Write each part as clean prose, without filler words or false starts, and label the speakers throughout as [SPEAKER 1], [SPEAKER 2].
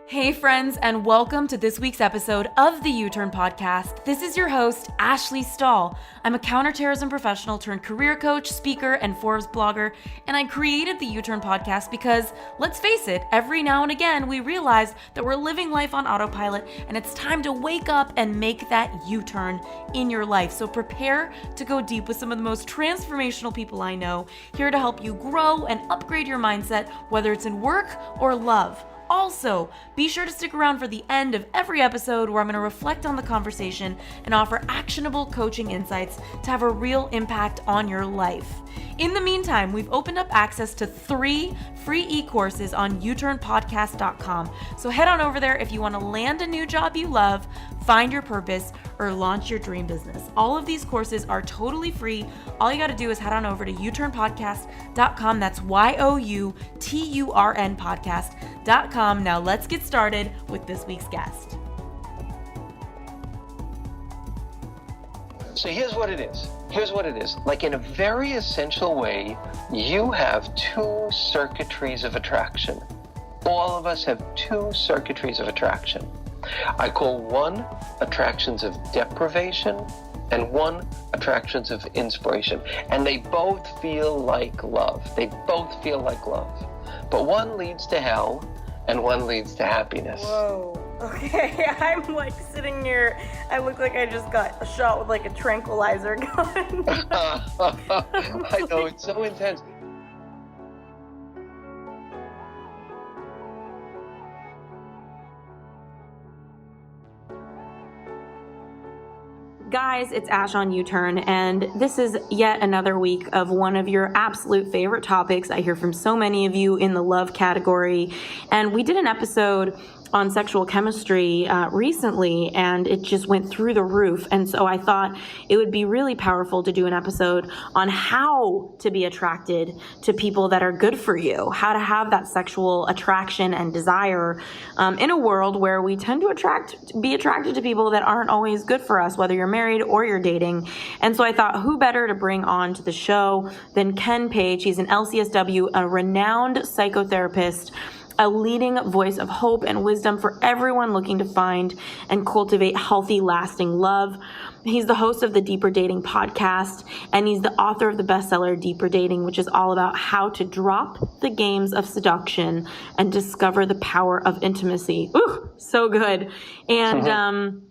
[SPEAKER 1] Hey friends, and welcome to this week's episode of the U-Turn Podcast. This is your host, Ashley Stahl. I'm a counterterrorism professional turned career coach, speaker, and Forbes blogger, and I created the U-Turn Podcast because, let's face it, every now and again we realize that we're living life on autopilot and it's time to wake up and make that U-turn in your life. So prepare to go deep with some of the most transformational people I know, here to help you grow and upgrade your mindset, whether it's in work or love. Also, be sure to stick around for the end of every episode where I'm going to reflect on the conversation and offer actionable coaching insights to have a real impact on your life. In the meantime, we've opened up access to 3 free e-courses on uturnpodcast.com. So head on over there if you want to land a new job you love, find your purpose, or launch your dream business. All of these courses are totally free. All you got to do is head on over to uturnpodcast.com. That's YOUTURN podcast.com. Now let's get started with this week's guest.
[SPEAKER 2] So here's what it is. Like, in a very essential way, you have 2 circuitries of attraction. All of us have 2 circuitries of attraction. I call one attractions of deprivation and one attractions of inspiration. And they both feel like love. But one leads to hell and one leads to happiness.
[SPEAKER 1] Whoa. Okay, I'm like sitting here. I look like I just got a shot with like a tranquilizer gun.
[SPEAKER 2] I know, it's so intense.
[SPEAKER 1] Guys, it's Ash on U-Turn, and this is yet another week of one of your absolute favorite topics. I hear from so many of you in the love category, and we did an episode on sexual chemistry recently, and it just went through the roof. And so I thought it would be really powerful to do an episode on how to be attracted to people that are good for you, how to have that sexual attraction and desire in a world where we tend to be attracted to people that aren't always good for us, whether you're married or you're dating. And so I thought, who better to bring on to the show than Ken Page? He's an LCSW, a renowned psychotherapist, a leading voice of hope and wisdom for everyone looking to find and cultivate healthy, lasting love. He's the host of the Deeper Dating podcast, and he's the author of the bestseller Deeper Dating, which is all about how to drop the games of seduction and discover the power of intimacy. Ooh, so good. And,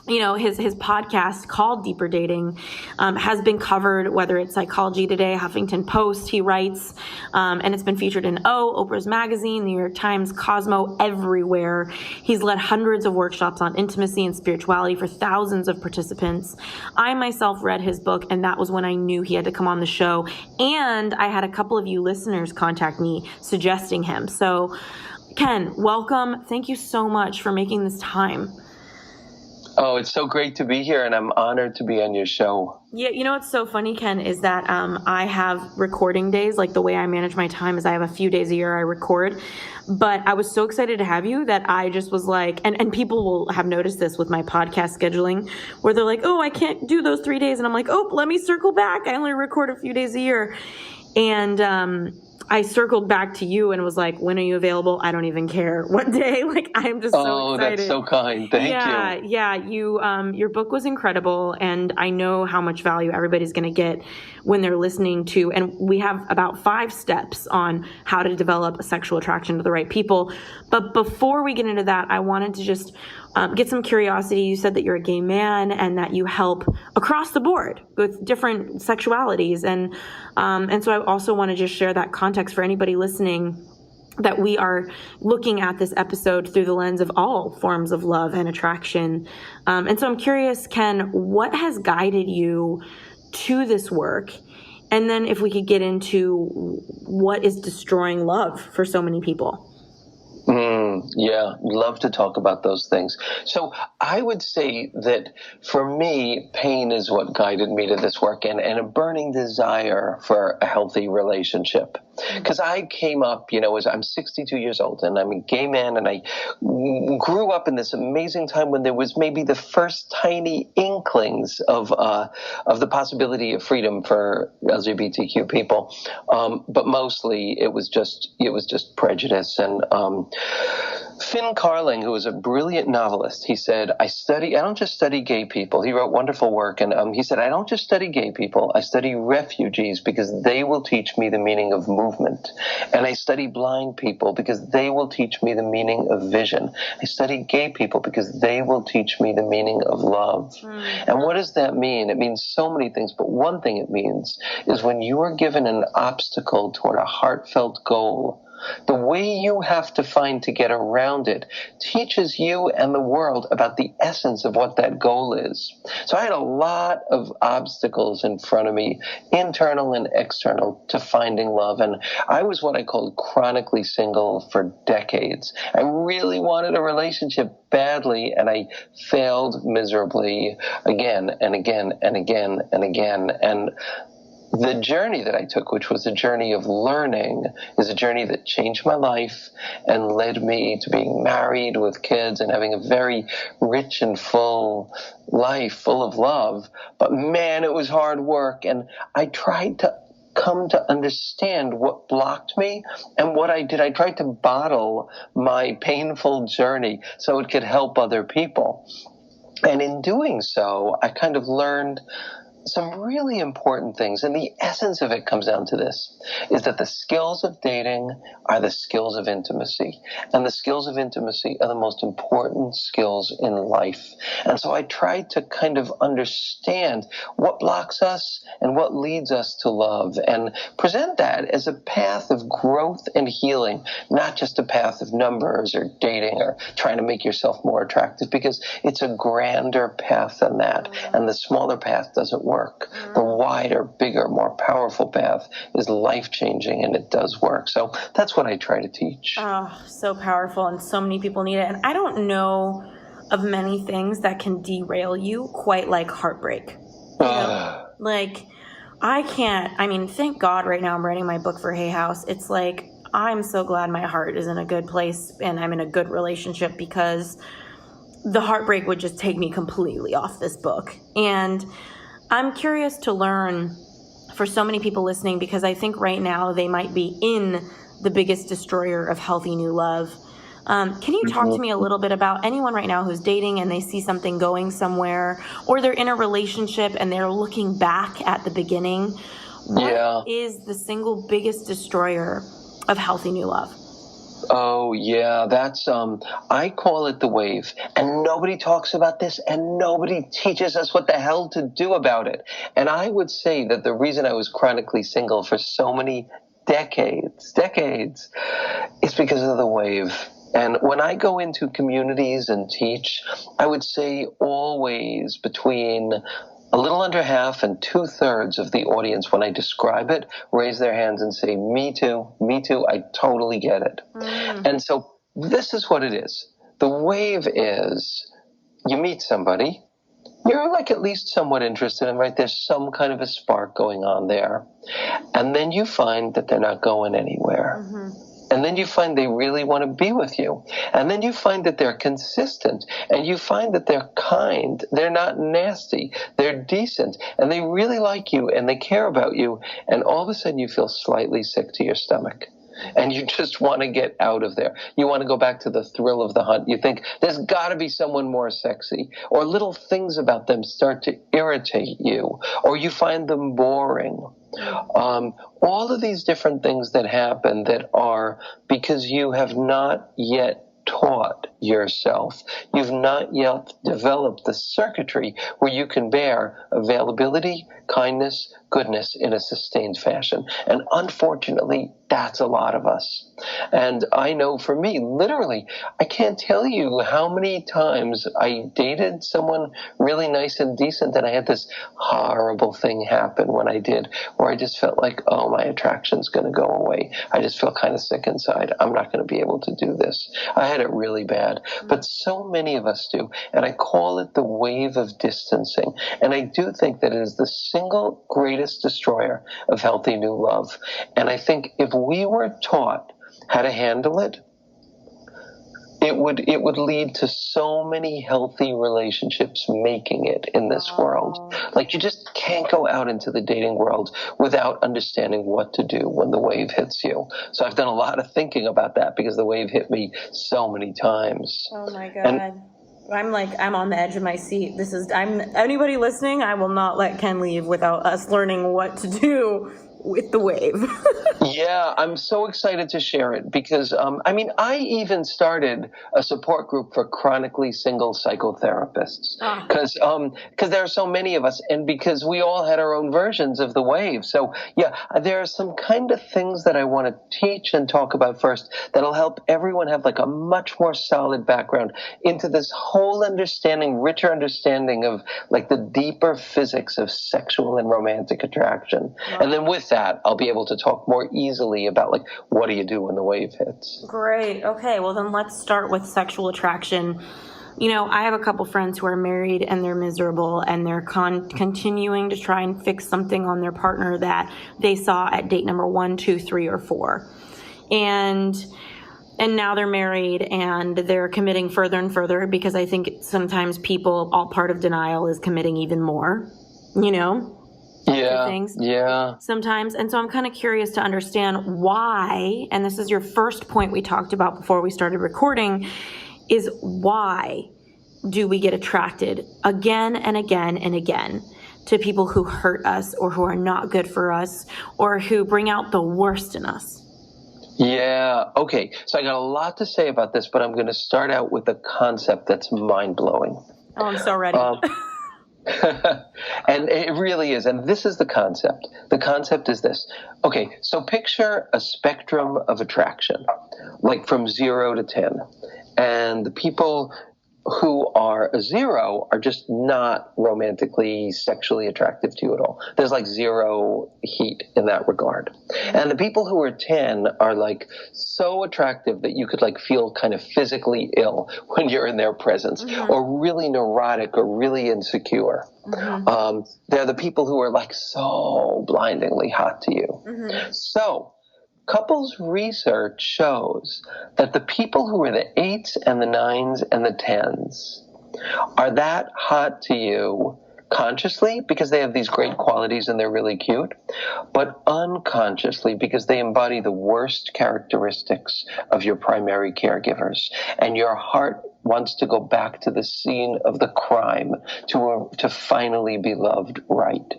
[SPEAKER 1] you know, his podcast called Deeper Dating has been covered, whether it's Psychology Today, Huffington Post, he writes, and it's been featured in Oprah's Magazine, New York Times, Cosmo, everywhere. He's led hundreds of workshops on intimacy and spirituality for thousands of participants. I myself read his book, and that was when I knew he had to come on the show. And I had a couple of you listeners contact me suggesting him. So, Ken, welcome. Thank you so much for making this time.
[SPEAKER 2] Oh, it's so great to be here, and I'm honored to be on your show.
[SPEAKER 1] Yeah, you know what's so funny, Ken, is that I have recording days. Like, the way I manage my time is I have a few days a year I record. But I was so excited to have you that I just was like, and people will have noticed this with my podcast scheduling, where they're like, oh, I can't do those 3 days. And I'm like, oh, let me circle back. I only record a few days a year. And I circled back to you and was like, when are you available? I don't even care what day. Like, I'm just so excited.
[SPEAKER 2] Oh, that's so kind. Thank you.
[SPEAKER 1] Yeah. Your book was incredible. And I know how much value everybody's going to get when they're listening to, and we have about 5 steps on how to develop a sexual attraction to the right people. But before we get into that, I wanted to just get some curiosity. You said that you're a gay man and that you help across the board with different sexualities. And so I also want to just share that context for anybody listening, that we are looking at this episode through the lens of all forms of love and attraction. And so I'm curious, Ken, what has guided you to this work? And then if we could get into what is destroying love for so many people.
[SPEAKER 2] Yeah, love to talk about those things. So I would say that for me, pain is what guided me to this work, and a burning desire for a healthy relationship. Because I came up, as I'm 62 years old, and I'm a gay man, and I grew up in this amazing time when there was maybe the first tiny inklings of the possibility of freedom for LGBTQ people, but mostly it was just prejudice and Finn Carling, who was a brilliant novelist, he said, I don't just study gay people. He wrote wonderful work, and he said, I don't just study gay people, I study refugees because they will teach me the meaning of movement. And I study blind people because they will teach me the meaning of vision. I study gay people because they will teach me the meaning of love. And what does that mean? It means so many things, but one thing it means is when you are given an obstacle toward a heartfelt goal, the way you have to find to get around it teaches you and the world about the essence of what that goal is. So I had a lot of obstacles in front of me, internal and external, to finding love. And I was what I called chronically single for decades. I really wanted a relationship badly, and I failed miserably again and again and again and again. And the journey that I took, which was a journey of learning, is a journey that changed my life and led me to being married with kids and having a very rich and full life, full of love. But man, it was hard work. And I tried to come to understand what blocked me and what I did. I tried to bottle my painful journey so it could help other people. And in doing so, I kind of learned some really important things, and the essence of it comes down to this, is that the skills of dating are the skills of intimacy, and the skills of intimacy are the most important skills in life. And so I tried to kind of understand what blocks us and what leads us to love, and present that as a path of growth and healing, not just a path of numbers or dating or trying to make yourself more attractive, because it's a grander path than that, and the smaller path doesn't work. The wider, bigger, more powerful path is life-changing, and it does work. So that's what I try to teach.
[SPEAKER 1] Oh, so powerful, and so many people need it. And I don't know of many things that can derail you quite like heartbreak. You know? Like, thank God right now I'm writing my book for Hay House. It's like, I'm so glad my heart is in a good place and I'm in a good relationship, because the heartbreak would just take me completely off this book. And I'm curious to learn, for so many people listening, because I think right now they might be in the biggest destroyer of healthy new love. Can you talk to me a little bit about anyone right now who's dating and they see something going somewhere, or they're in a relationship and they're looking back at the beginning? What is the single biggest destroyer of healthy new love?
[SPEAKER 2] Oh, yeah, that's, I call it the wave. And nobody talks about this, and nobody teaches us what the hell to do about it. And I would say that the reason I was chronically single for so many decades, is because of the wave. And when I go into communities and teach, I would say always between a little under half and 2/3 of the audience, when I describe it, raise their hands and say, me too, I totally get it. And so this is what it is. The wave is, you meet somebody, you're like at least somewhat interested in, right? There's some kind of a spark going on there. And then you find that they're not going anywhere. And then you find they really want to be with you. And then you find that they're consistent. And you find that they're kind. They're not nasty. They're decent. And they really like you and they care about you. And all of a sudden you feel slightly sick to your stomach. And you just want to get out of there. You want to go back to the thrill of the hunt. You think, there's got to be someone more sexy. Or little things about them start to irritate you. Or you find them boring. All of these different things that happen that are because you have not yet taught yourself. You've not yet developed the circuitry where you can bear availability, kindness, goodness in a sustained fashion. And unfortunately, that's a lot of us. And I know for me, literally, I can't tell you how many times I dated someone really nice and decent, and I had this horrible thing happen when I did, where I just felt like, oh, my attraction's going to go away. I just feel kind of sick inside. I'm not going to be able to do this. I had it really bad. But so many of us do. And I call it the wave of distancing. And I do think that it is the single greatest destroyer of healthy new love. And I think if we were taught how to handle it, it would lead to so many healthy relationships making it in this world. Like, you just can't go out into the dating world without understanding what to do when the wave hits you. So I've done a lot of thinking about that because the wave hit me so many times.
[SPEAKER 1] Oh my God. I'm on the edge of my seat. Anybody listening, I will not let Ken leave without us learning what to do with the wave.
[SPEAKER 2] Yeah, I'm so excited to share it because, I even started a support group for chronically single psychotherapists because there are so many of us, and because we all had our own versions of the wave. So, yeah, there are some kind of things that I want to teach and talk about first that'll help everyone have like a much more solid background into this whole understanding, richer understanding of like the deeper physics of sexual and romantic attraction. Wow. And then with that, I'll be able to talk more easily about like, what do you do when the wave hits?
[SPEAKER 1] Great. Okay. Well, then let's start with sexual attraction. You know, I have a couple friends who are married and they're miserable and they're continuing to try and fix something on their partner that they saw at date number 1, 2, 3, or 4. And now they're married and they're committing further and further because I think sometimes people, all part of denial is committing even more, you know? Things sometimes. And so I'm kind of curious to understand why, and this is your first point we talked about before we started recording, is why do we get attracted again and again and again to people who hurt us or who are not good for us or who bring out the worst in us?
[SPEAKER 2] Yeah. Okay. So I got a lot to say about this, but I'm going to start out with a concept that's mind-blowing.
[SPEAKER 1] Oh, I'm so ready.
[SPEAKER 2] And it really is. And this is the concept. The concept is this. Okay, so picture a spectrum of attraction, like from 0 to 10. And the people who are a 0 are just not romantically, sexually attractive to you at all. There's like 0 heat in that regard. And the people who are 10 are like so attractive that you could like feel kind of physically ill when you're in their presence, or really neurotic or really insecure. They're the people who are like so blindingly hot to you. So couples research shows that the people who are the 8s and the 9s and the 10s are that hot to you consciously because they have these great qualities and they're really cute, but unconsciously because they embody the worst characteristics of your primary caregivers. And your heart wants to go back to the scene of the crime to finally be loved right.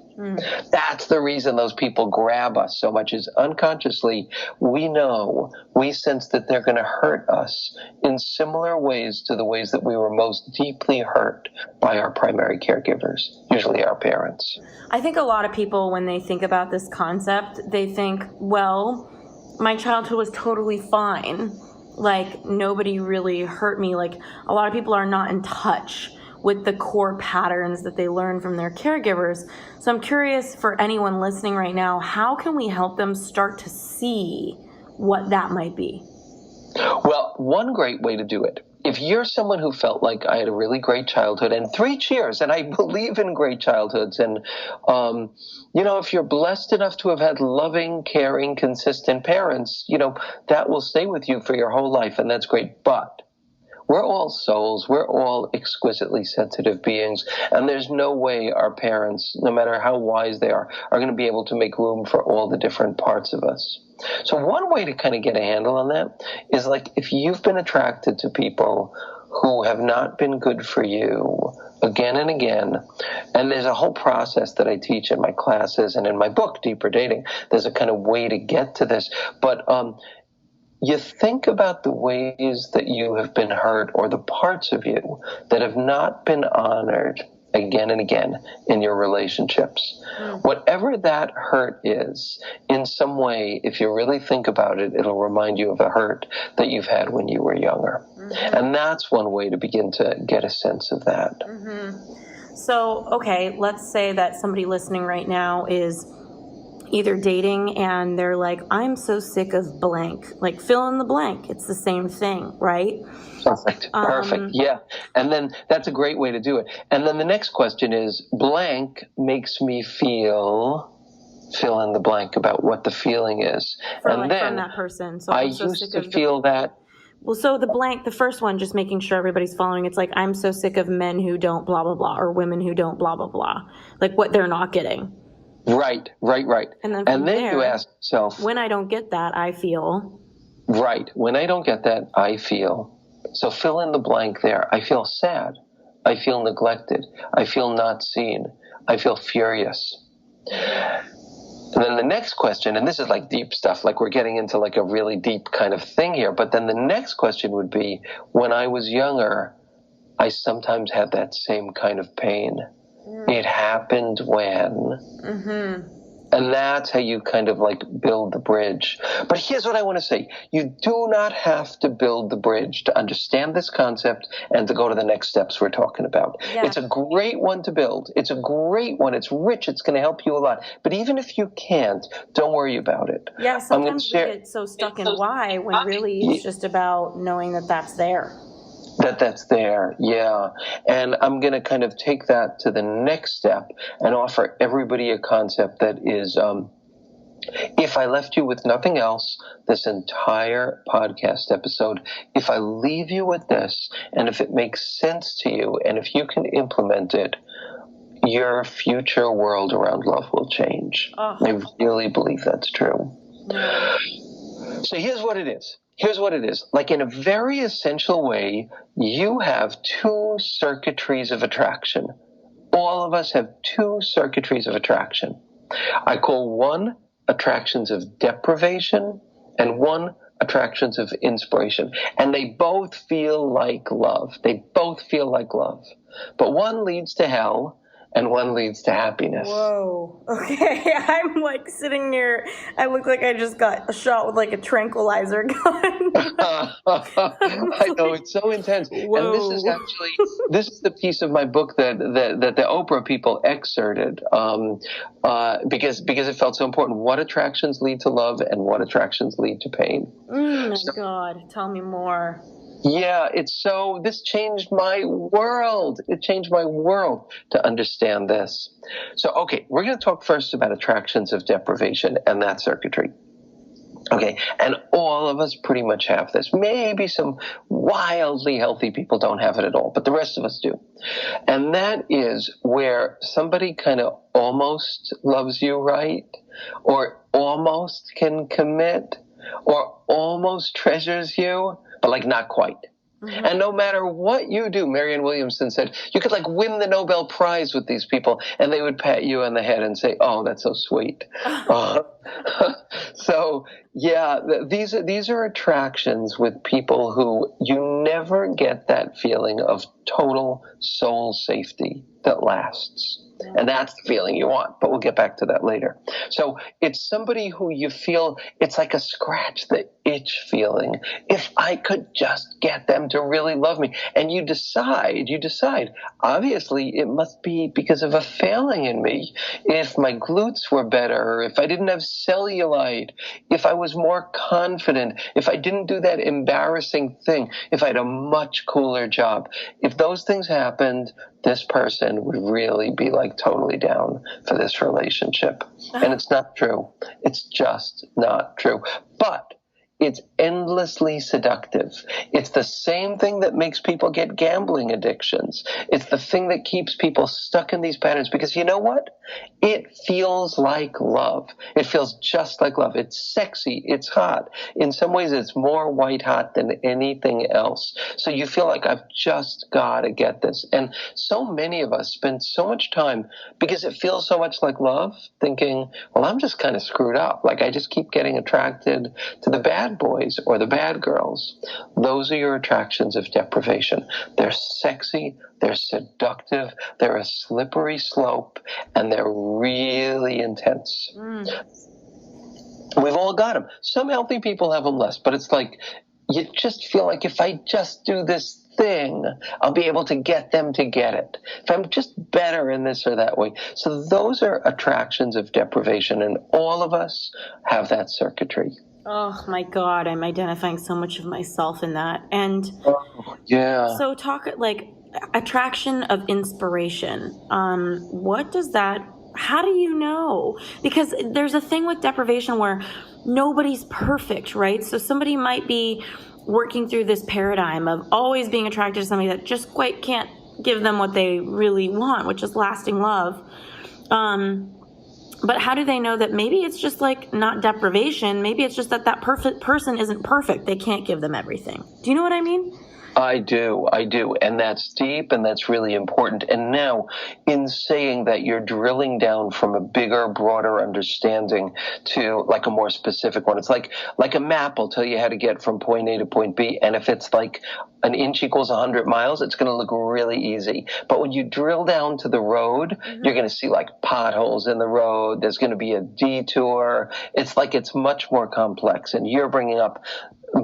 [SPEAKER 2] That's the reason those people grab us so much, is unconsciously we sense that they're going to hurt us in similar ways to the ways that we were most deeply hurt by our primary caregivers, usually our parents.
[SPEAKER 1] I think a lot of people, when they think about this concept, they think, well, my childhood was totally fine. Like, nobody really hurt me. Like, a lot of people are not in touch with the core patterns that they learn from their caregivers. So I'm curious, for anyone listening right now, how can we help them start to see what that might be?
[SPEAKER 2] Well, one great way to do it, if you're someone who felt like I had a really great childhood, and 3 cheers, and I believe in great childhoods, and, if you're blessed enough to have had loving, caring, consistent parents, that will stay with you for your whole life, and that's great. But we're all souls. We're all exquisitely sensitive beings. And there's no way our parents, no matter how wise they are going to be able to make room for all the different parts of us. So one way to kind of get a handle on that is like, if you've been attracted to people who have not been good for you again and again, and there's a whole process that I teach in my classes and in my book, Deeper Dating. There's a kind of way to get to this. But you think about the ways that you have been hurt, or the parts of you that have not been honored again and again in your relationships. Whatever that hurt is, in some way, if you really think about it, it'll remind you of a hurt that you've had when you were younger. And that's one way to begin to get a sense of that.
[SPEAKER 1] So, okay, let's say that somebody listening right now is either dating and they're like, I'm so sick of blank, like fill in the blank. It's the same thing, right?
[SPEAKER 2] Perfect. Yeah. And then that's a great way to do it. And then the next question is, blank makes me feel, fill in the blank about what the feeling is. And then
[SPEAKER 1] from that person. So
[SPEAKER 2] I used to feel that
[SPEAKER 1] Well, so the first one, just making sure everybody's following. It's like, I'm so sick of men who don't blah, blah, blah, or women who don't blah, blah, blah. Like what they're not getting.
[SPEAKER 2] Right.
[SPEAKER 1] And then
[SPEAKER 2] You ask yourself,
[SPEAKER 1] when I don't get that, I feel.
[SPEAKER 2] Right. When I don't get that, I feel. So fill in the blank there. I feel sad. I feel neglected. I feel not seen. I feel furious. And then the next question, and this is like deep stuff, like we're getting into like a really deep kind of thing here, but then the next question would be, when I was younger, I sometimes had that same kind of pain. It happened when. Mm-hmm. And that's how you kind of like build the bridge. But here's what I want to say. You do not have to build the bridge to understand this concept and to go to the next steps we're talking about. Yeah. It's a great one to build. It's a great one. It's rich. It's going to help you a lot. But even if you can't, don't worry about it.
[SPEAKER 1] Yeah, sometimes we get so stuck in why when really it's just about knowing that that's there.
[SPEAKER 2] That's there, yeah. And I'm going to kind of take that to the next step and offer everybody a concept that is, if I left you with nothing else, this entire podcast episode, if I leave you with this, and if it makes sense to you, and if you can implement it, your future world around love will change. Oh. I really believe that's true. Yeah. So here's what it is. Like in a very essential way, you have two circuitries of attraction. All of us have two circuitries of attraction. I call one attractions of deprivation and one attractions of inspiration. And they both feel like love. But one leads to hell and one leads to happiness.
[SPEAKER 1] Whoa. Okay. I'm like sitting here. I look like I just got a shot with like a tranquilizer gun.
[SPEAKER 2] I know, it's so intense. Whoa. And this is the piece of my book that the Oprah people excerpted because it felt so important. What attractions lead to love and what attractions lead to pain?
[SPEAKER 1] God, tell me more.
[SPEAKER 2] Yeah, this changed my world. It changed my world to understand this. So, okay, we're going to talk first about attractions of deprivation and that circuitry. Okay, and all of us pretty much have this. Maybe some wildly healthy people don't have it at all, but the rest of us do. And that is where somebody kind of almost loves you, right? Or almost can commit, or almost treasures you, but like not quite. Mm-hmm. And no matter what you do, Marianne Williamson said, you could like win the Nobel Prize with these people and they would pat you on the head and say, oh, that's so sweet. So yeah, these are attractions with people who you never get that feeling of total soul safety that lasts. And that's the feeling you want, but we'll get back to that later. So it's somebody who you feel, it's like a scratch the itch feeling. If I could just get them to really love me. And you decide, obviously it must be because of a failing in me. If my glutes were better, if I didn't have cellulite, if I was more confident, if I didn't do that embarrassing thing, if I had a much cooler job, if those things happened, this person would really be like totally down for this relationship. And it's not true. It's just not true. But it's endlessly seductive. It's the same thing that makes people get gambling addictions. It's the thing that keeps people stuck in these patterns because you know what? It feels like love. It feels just like love. It's sexy. It's hot. In some ways, it's more white hot than anything else. So you feel like I've just got to get this. And so many of us spend so much time because it feels so much like love thinking, well, I'm just kind of screwed up. Like I just keep getting attracted to the bad boys or the bad girls. Those are your attractions of deprivation. They're sexy, they're seductive, they're a slippery slope, and they're really intense. We've all got them. Some healthy people have them less, but it's like you just feel like if I just do this thing, I'll be able to get them to get it. If I'm just better in this or that way. So those are attractions of deprivation, and all of us have that circuitry.
[SPEAKER 1] Oh my God, I'm identifying so much of myself in that. And
[SPEAKER 2] yeah.
[SPEAKER 1] So talk like attraction of inspiration. What does that, how do you know? Because there's a thing with deprivation where nobody's perfect, right? So somebody might be working through this paradigm of always being attracted to somebody that just quite can't give them what they really want, which is lasting love. But how do they know that maybe it's just like not deprivation? Maybe it's just that perfect person isn't perfect. They can't give them everything. Do you know what I mean?
[SPEAKER 2] I do. And that's deep and that's really important. And now, in saying that, you're drilling down from a bigger, broader understanding to like a more specific one. It's like a map will tell you how to get from point A to point B. And if it's like an inch equals 100 miles, it's going to look really easy. But when you drill down to the road, you're going to see like potholes in the road. There's going to be a detour. It's much more complex. And you're bringing up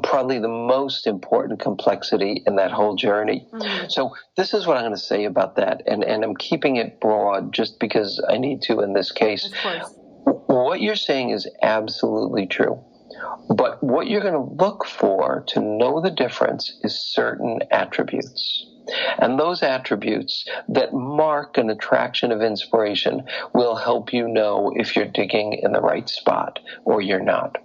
[SPEAKER 2] probably the most important complexity in that whole journey. So this is what I'm going to say about that. And I'm keeping it broad just because I need to in this case.
[SPEAKER 1] Of course.
[SPEAKER 2] What you're saying is absolutely true. But what you're going to look for to know the difference is certain attributes. And those attributes that mark an attraction of inspiration will help you know if you're digging in the right spot or you're not.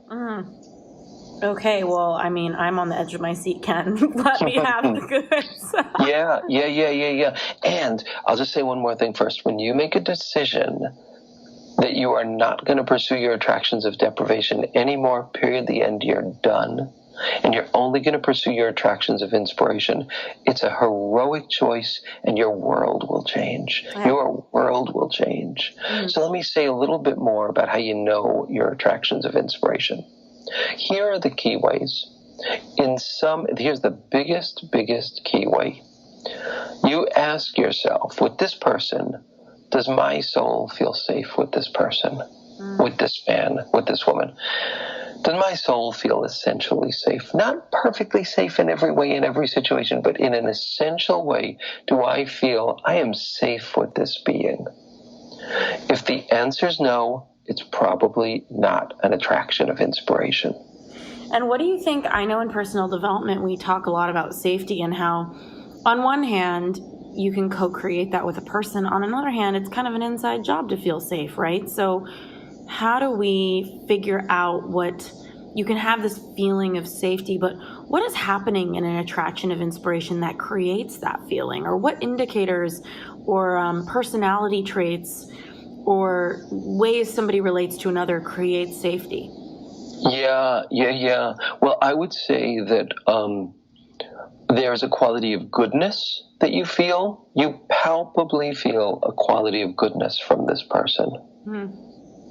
[SPEAKER 1] Okay, well, I mean, I'm on the edge of my seat, Ken. Let me have the goods.
[SPEAKER 2] Yeah. And I'll just say one more thing first. When you make a decision that you are not going to pursue your attractions of deprivation anymore, period, the end, you're done, and you're only going to pursue your attractions of inspiration, it's a heroic choice, and your world will change. Your world will change. So let me say a little bit more about how you know your attractions of inspiration. Here are the key ways. Here's the biggest key way. You ask yourself, with this person, does my soul feel safe with this person, with this man, with this woman? Does my soul feel essentially safe? Not perfectly safe in every way, in every situation, but in an essential way, do I feel I am safe with this being? If the answer is no, it's probably not an attraction of inspiration.
[SPEAKER 1] And what do you think? I know in personal development, we talk a lot about safety and how, on one hand, you can co-create that with a person. On another hand, it's kind of an inside job to feel safe, right? So how do we figure out what you can have this feeling of safety, but what is happening in an attraction of inspiration that creates that feeling? Or what indicators or personality traits or ways somebody relates to another creates safety?
[SPEAKER 2] Yeah. Well, I would say that there's a quality of goodness that you feel. You palpably feel a quality of goodness from this person.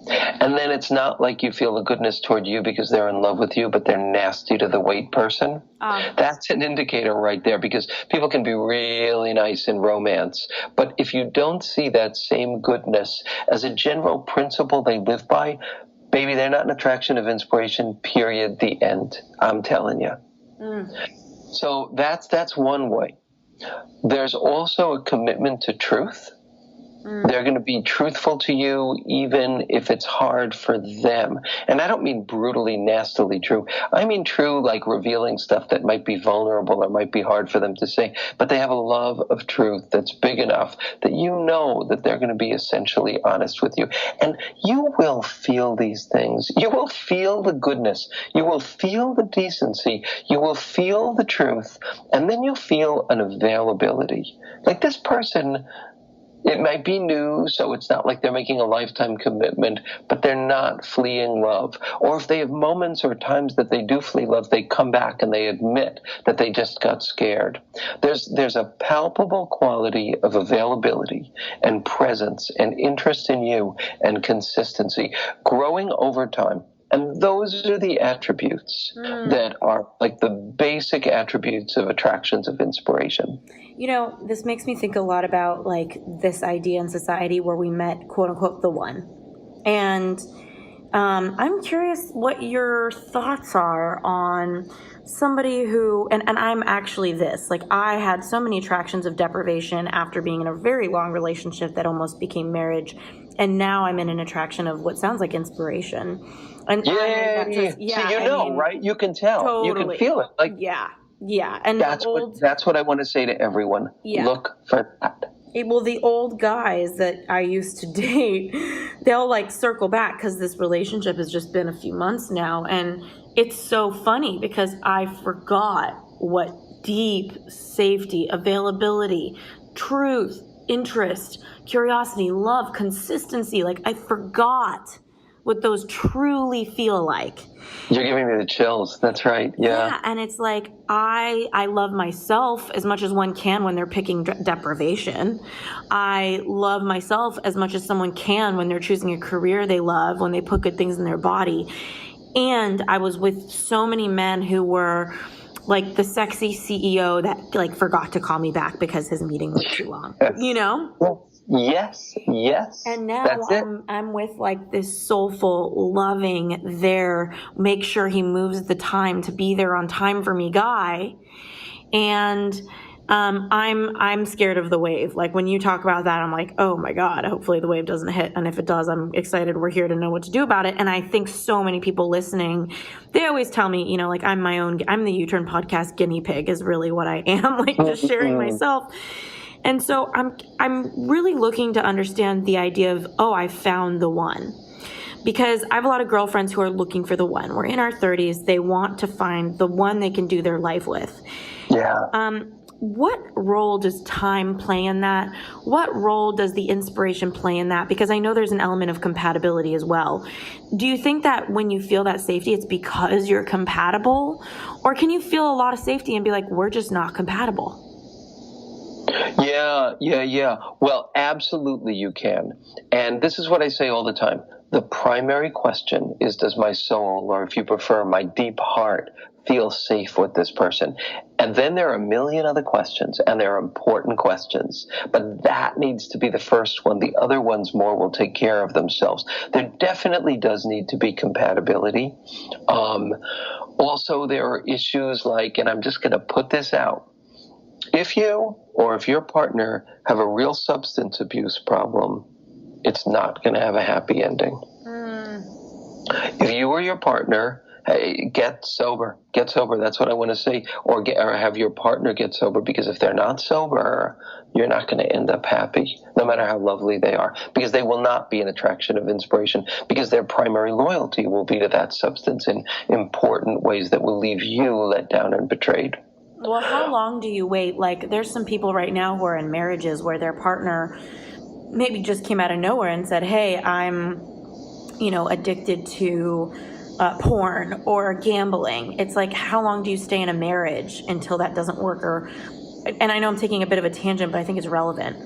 [SPEAKER 2] And then it's not like you feel a goodness toward you because they're in love with you, but they're nasty to the weight person. That's an indicator right there, because people can be really nice in romance. But if you don't see that same goodness as a general principle they live by, baby, they're not an attraction of inspiration, period, the end. I'm telling you. So that's one way. There's also a commitment to truth. They're going to be truthful to you even if it's hard for them. And I don't mean brutally, nastily true. I mean true, like revealing stuff that might be vulnerable or might be hard for them to say. But they have a love of truth that's big enough that you know that they're going to be essentially honest with you. And you will feel these things. You will feel the goodness. You will feel the decency. You will feel the truth. And then you'll feel an availability. Like this person, it might be new, so it's not like they're making a lifetime commitment, but they're not fleeing love. Or if they have moments or times that they do flee love, they come back and they admit that they just got scared. There's a palpable quality of availability and presence and interest in you and consistency growing over time. And those are the attributes that are like the basic attributes of attractions of inspiration.
[SPEAKER 1] You know, this makes me think a lot about like this idea in society where we met, quote unquote, the one. And I'm curious what your thoughts are on somebody who, and I'm actually this, like I had so many attractions of deprivation after being in a very long relationship that almost became marriage. And now I'm in an attraction of what sounds like inspiration. And right? You can tell.
[SPEAKER 2] Totally. You can feel it. Like
[SPEAKER 1] yeah. And
[SPEAKER 2] that's what I want to say to everyone.
[SPEAKER 1] Yeah.
[SPEAKER 2] Look for that.
[SPEAKER 1] Well, the old guys that I used to date, they'll like circle back because this relationship has just been a few months now. And it's so funny because I forgot what deep safety, availability, truth, interest, curiosity, love, consistency, like I forgot what those truly feel like.
[SPEAKER 2] You're giving me the chills. That's right. Yeah.
[SPEAKER 1] And it's like I love myself as much as one can when they're picking deprivation. I love myself as much as someone can when they're choosing a career they love, when they put good things in their body. And I was with so many men who were like the sexy CEO that like forgot to call me back because his meeting was too long. You know?
[SPEAKER 2] Yes.
[SPEAKER 1] And now I'm with like this soulful, loving, there, make sure he moves the time to be there on time for me guy. And I'm scared of the wave. Like when you talk about that, I'm like, oh my God, hopefully the wave doesn't hit. And if it does, I'm excited. We're here to know what to do about it. And I think so many people listening, they always tell me, you know, like I'm the U-Turn podcast guinea pig is really what I am, like just sharing myself. And so I'm really looking to understand the idea of, oh, I found the one. Because I have a lot of girlfriends who are looking for the one. We're in our 30s. They want to find the one they can do their life with.
[SPEAKER 2] Yeah.
[SPEAKER 1] What role does time play in that? What role does the inspiration play in that? Because I know there's an element of compatibility as well. Do you think that when you feel that safety, it's because you're compatible? Or can you feel a lot of safety and be like, we're just not compatible?
[SPEAKER 2] Yeah. Well, absolutely you can. And this is what I say all the time. The primary question is, does my soul, or if you prefer, my deep heart, feel safe with this person? And then there are a million other questions, and they're important questions. But that needs to be the first one. The other ones more will take care of themselves. There definitely does need to be compatibility. Also, there are issues like, and I'm just going to put this out, if you or if your partner have a real substance abuse problem, it's not going to have a happy ending. If you or your partner, hey, get sober. That's what I want to say. Or have your partner get sober, because if they're not sober, you're not going to end up happy, no matter how lovely they are, because they will not be an attraction of inspiration, because their primary loyalty will be to that substance in important ways that will leave you let down and betrayed.
[SPEAKER 1] Well, how long do you wait? Like, there's some people right now who are in marriages where their partner maybe just came out of nowhere and said, hey, I'm, addicted to porn or gambling. It's like, how long do you stay in a marriage until that doesn't work? And I know I'm taking a bit of a tangent, but I think it's relevant.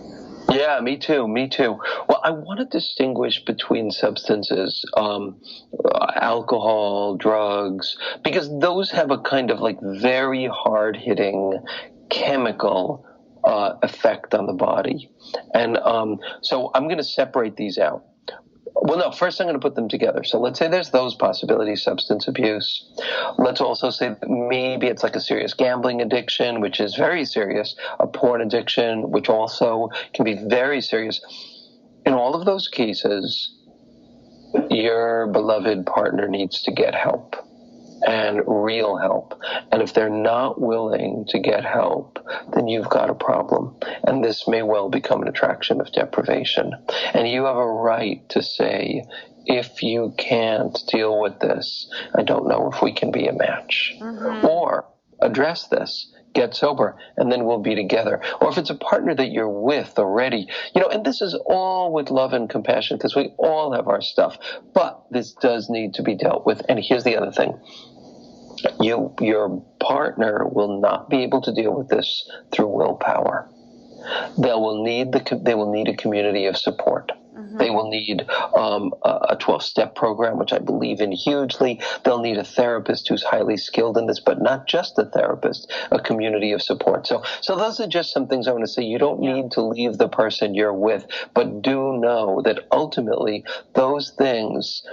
[SPEAKER 2] Yeah, me too. Well, I want to distinguish between substances, alcohol, drugs, because those have a kind of like very hard-hitting chemical effect on the body. And so I'm going to separate these out. Well, no, first I'm going to put them together. So let's say there's those possibilities, substance abuse. Let's also say that maybe it's like a serious gambling addiction, which is very serious, a porn addiction, which also can be very serious. In all of those cases, your beloved partner needs to get help, and real help. And if they're not willing to get help, then you've got a problem. And this may well become an attraction of deprivation. And you have a right to say, if you can't deal with this, I don't know if we can be a match. Mm-hmm. Or address this, get sober, and then we'll be together. Or if it's a partner that you're with already, and this is all with love and compassion, because we all have our stuff. But this does need to be dealt with. And here's the other thing. Your partner will not be able to deal with this through willpower. They will need a community of support. Mm-hmm. They will need a 12-step program, which I believe in hugely. They'll need a therapist who's highly skilled in this, but not just a therapist, a community of support. So those are just some things I want to say. You don't need to leave the person you're with, but do know that ultimately those things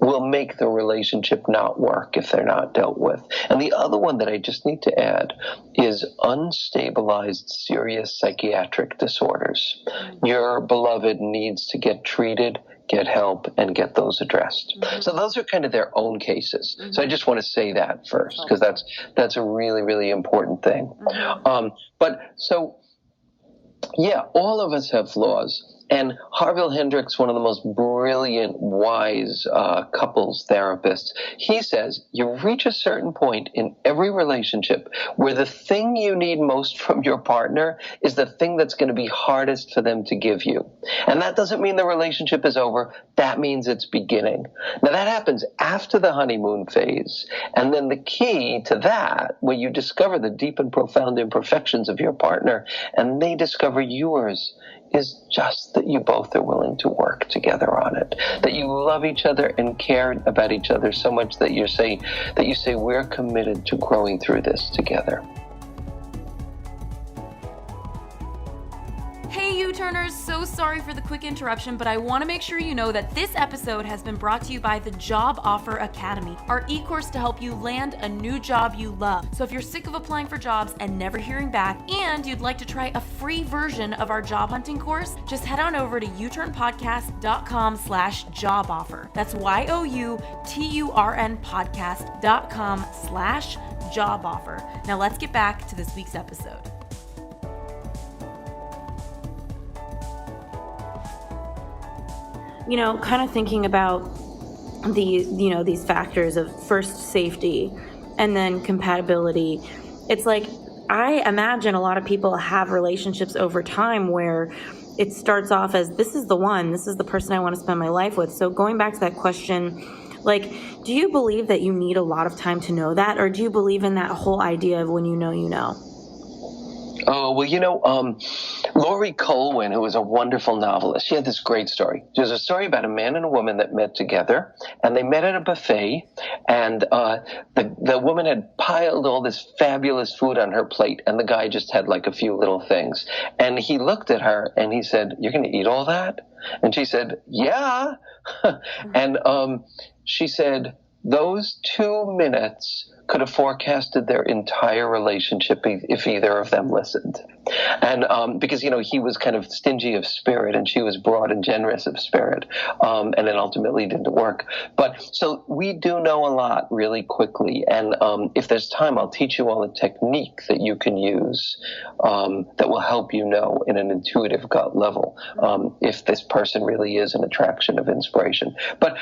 [SPEAKER 2] will make the relationship not work if they're not dealt with. And the other one that I just need to add is unstabilized serious psychiatric disorders. Mm-hmm. Your beloved needs to get treated, get help, and get those addressed. Mm-hmm. So those are kind of their own cases. Mm-hmm. So I just want to say that first, because that's a really, really important thing. Mm-hmm. But so Yeah, all of us have flaws. And Harville Hendricks, one of the most brilliant, wise couples therapists, he says you reach a certain point in every relationship where the thing you need most from your partner is the thing that's going to be hardest for them to give you. And that doesn't mean the relationship is over. That means it's beginning. Now, that happens after the honeymoon phase. And then the key to that, where you discover the deep and profound imperfections of your partner and they discover yours, is just that you both are willing to work together on it, that you love each other and care about each other so much that you say we're committed to growing through this together.
[SPEAKER 1] Hey U-Turners, so sorry for the quick interruption, but I want to make sure you know that this episode has been brought to you by the Job Offer Academy, our e-course to help you land a new job you love. So if you're sick of applying for jobs and never hearing back, and you'd like to try a free version of our job hunting course, just head on over to youturnpodcast.com/job offer. That's youturnpodcast.com/job offer. Now let's get back to this week's episode. You know, kind of thinking about these factors of first safety and then compatibility. It's like, I imagine a lot of people have relationships over time where it starts off as, this is the one, this is the person I want to spend my life with. So going back to that question, like, do you believe that you need a lot of time to know that? Or do you believe in that whole idea of when you know, you know?
[SPEAKER 2] Oh, well, Laurie Colwin, who was a wonderful novelist, she had this great story. There's a story about a man and a woman that met together, and they met at a buffet, and the woman had piled all this fabulous food on her plate, and the guy just had like a few little things. And he looked at her, and he said, "You're going to eat all that?" And she said, "Yeah." And she said, those 2 minutes could have forecasted their entire relationship if either of them listened. And because, he was kind of stingy of spirit and she was broad and generous of spirit. And it ultimately didn't work. But so we do know a lot really quickly. And if there's time, I'll teach you all a technique that you can use that will help you know in an intuitive gut level if this person really is an attraction of inspiration. But,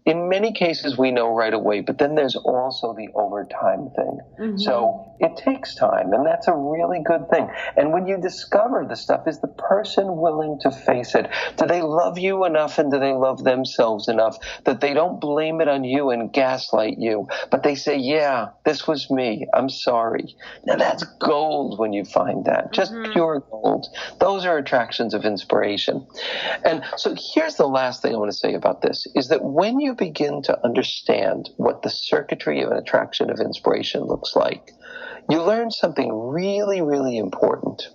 [SPEAKER 2] in many cases we know right away, but then there's also the overtime thing. Mm-hmm. So it takes time, and that's a really good thing. And when you discover the stuff, is the person willing to face it? Do they love you enough and do they love themselves enough that they don't blame it on you and gaslight you, but they say, yeah, this was me, I'm sorry. Now that's gold when you find that, just pure gold. Those are attractions of inspiration. And so here's the last thing I want to say about this, is that when you begin to understand what the circuitry of an attraction of inspiration looks like, you learn something really, really important.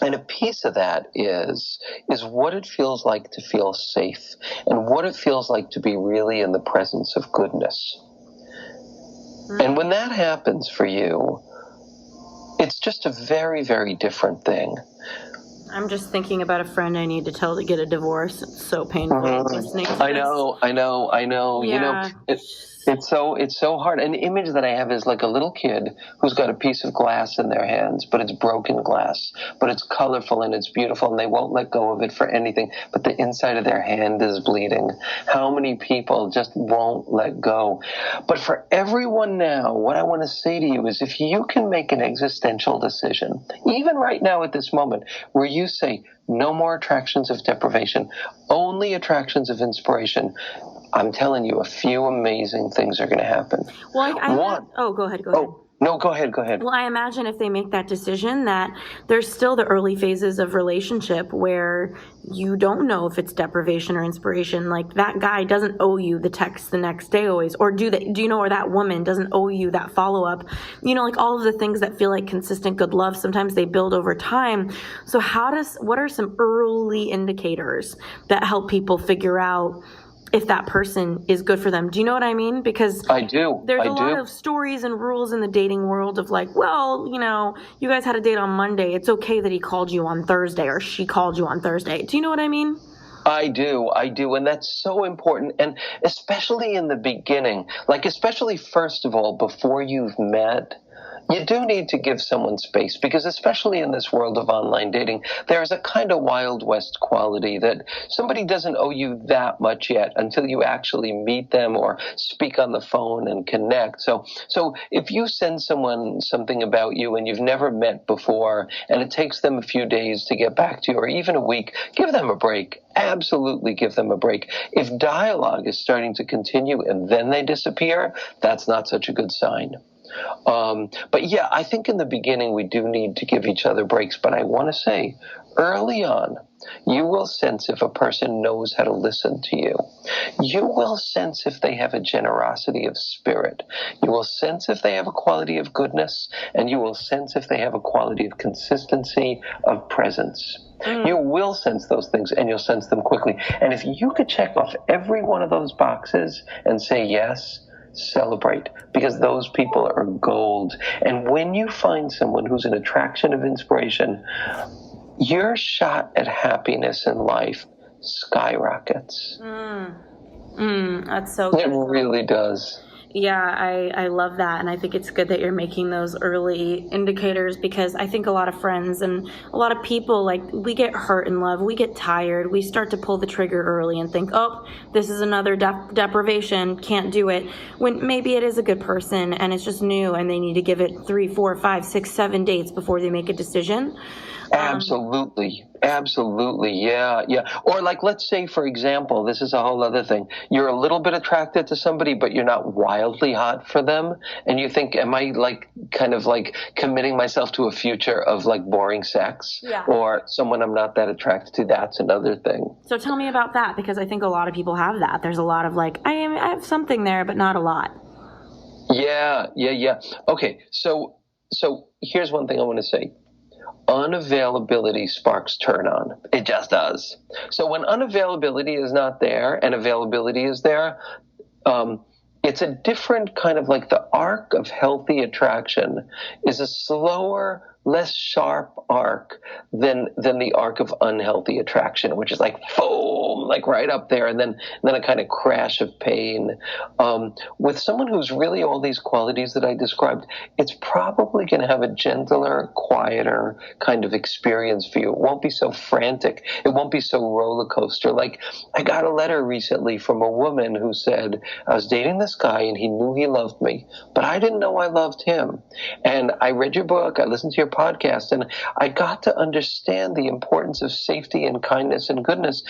[SPEAKER 2] And a piece of that is what it feels like to feel safe and what it feels like to be really in the presence of goodness. And when that happens for you, it's just a very, very different thing.
[SPEAKER 1] I'm just thinking about a friend I need to tell to get a divorce. It's so painful listening to this.
[SPEAKER 2] I know.
[SPEAKER 1] Yeah.
[SPEAKER 2] It's so hard. An image that I have is like a little kid who's got a piece of glass in their hands, but it's broken glass, but it's colorful and it's beautiful and they won't let go of it for anything, but the inside of their hand is bleeding. How many people just won't let go? But for everyone now, what I want to say to you is if you can make an existential decision, even right now at this moment, where you say, no more attractions of deprivation, only attractions of inspiration, I'm telling you, a few amazing things are going to happen.
[SPEAKER 1] Well, go ahead.
[SPEAKER 2] Oh, no, go ahead.
[SPEAKER 1] Well, I imagine if they make that decision that there's still the early phases of relationship where you don't know if it's deprivation or inspiration. Like that guy doesn't owe you the text the next day always, or do you know, or that woman doesn't owe you that follow-up. Like all of the things that feel like consistent good love, sometimes they build over time. So what are some early indicators that help people figure out if that person is good for them? Do you know what I mean? Because
[SPEAKER 2] I do.
[SPEAKER 1] There's a lot of stories and rules in the dating world of like, well, you guys had a date on Monday. It's okay that he called you on Thursday or she called you on Thursday. Do you know what I mean?
[SPEAKER 2] I do. And that's so important. And especially in the beginning, like especially first of all, before you've met, You do need to give someone space because, especially in this world of online dating, there is a kind of Wild West quality that somebody doesn't owe you that much yet until you actually meet them or speak on the phone and connect. So if you send someone something about you and you've never met before and it takes them a few days to get back to you or even a week, give them a break. Absolutely give them a break. If dialogue is starting to continue and then they disappear, that's not such a good sign. But yeah, I think in the beginning we do need to give each other breaks. But I want to say, early on, you will sense if a person knows how to listen to you. You will sense if they have a generosity of spirit. You will sense if they have a quality of goodness, and you will sense if they have a quality of consistency, of presence. You will sense those things, and you'll sense them quickly. And if you could check off every one of those boxes and say yes, celebrate, because those people are gold. And when you find someone who's an attraction of inspiration, your shot at happiness in life skyrockets.
[SPEAKER 1] That's so good.
[SPEAKER 2] It really does.
[SPEAKER 1] Yeah, I love that. And I think it's good that you're making those early indicators, because I think a lot of friends and a lot of people, like, we get hurt in love. We get tired. We start to pull the trigger early and think, oh, this is another deprivation. Can't do it. When maybe it is a good person and it's just new and they need to give it 3, 4, 5, 6, 7 dates before they make a decision.
[SPEAKER 2] Absolutely. Yeah. Or like, let's say, for example, this is a whole other thing. You're a little bit attracted to somebody, but you're not wildly hot for them. And you think, am I like kind of like committing myself to a future of like boring sex?
[SPEAKER 1] Yeah.
[SPEAKER 2] Or someone I'm not that attracted to? That's another thing.
[SPEAKER 1] So tell me about that, because I think a lot of people have that. There's a lot of like, I have something there, but not a lot.
[SPEAKER 2] Yeah. Okay. So here's one thing I want to say. Unavailability sparks turn on. It just does. So when unavailability is not there and availability is there, it's a different kind of, like, the arc of healthy attraction is a slower, less sharp arc than the arc of unhealthy attraction, which is like boom, like right up there, and then a kind of crash of pain. With someone who's really all these qualities that I described, it's probably going to have a gentler, quieter kind of experience for you. It won't be so frantic. It won't be so roller coaster. Like, I got a letter recently from a woman who said, I was dating this guy and he knew he loved me, but I didn't know I loved him. And I read your book, I listened to your podcast, and I got to understand the importance of safety and kindness and goodness.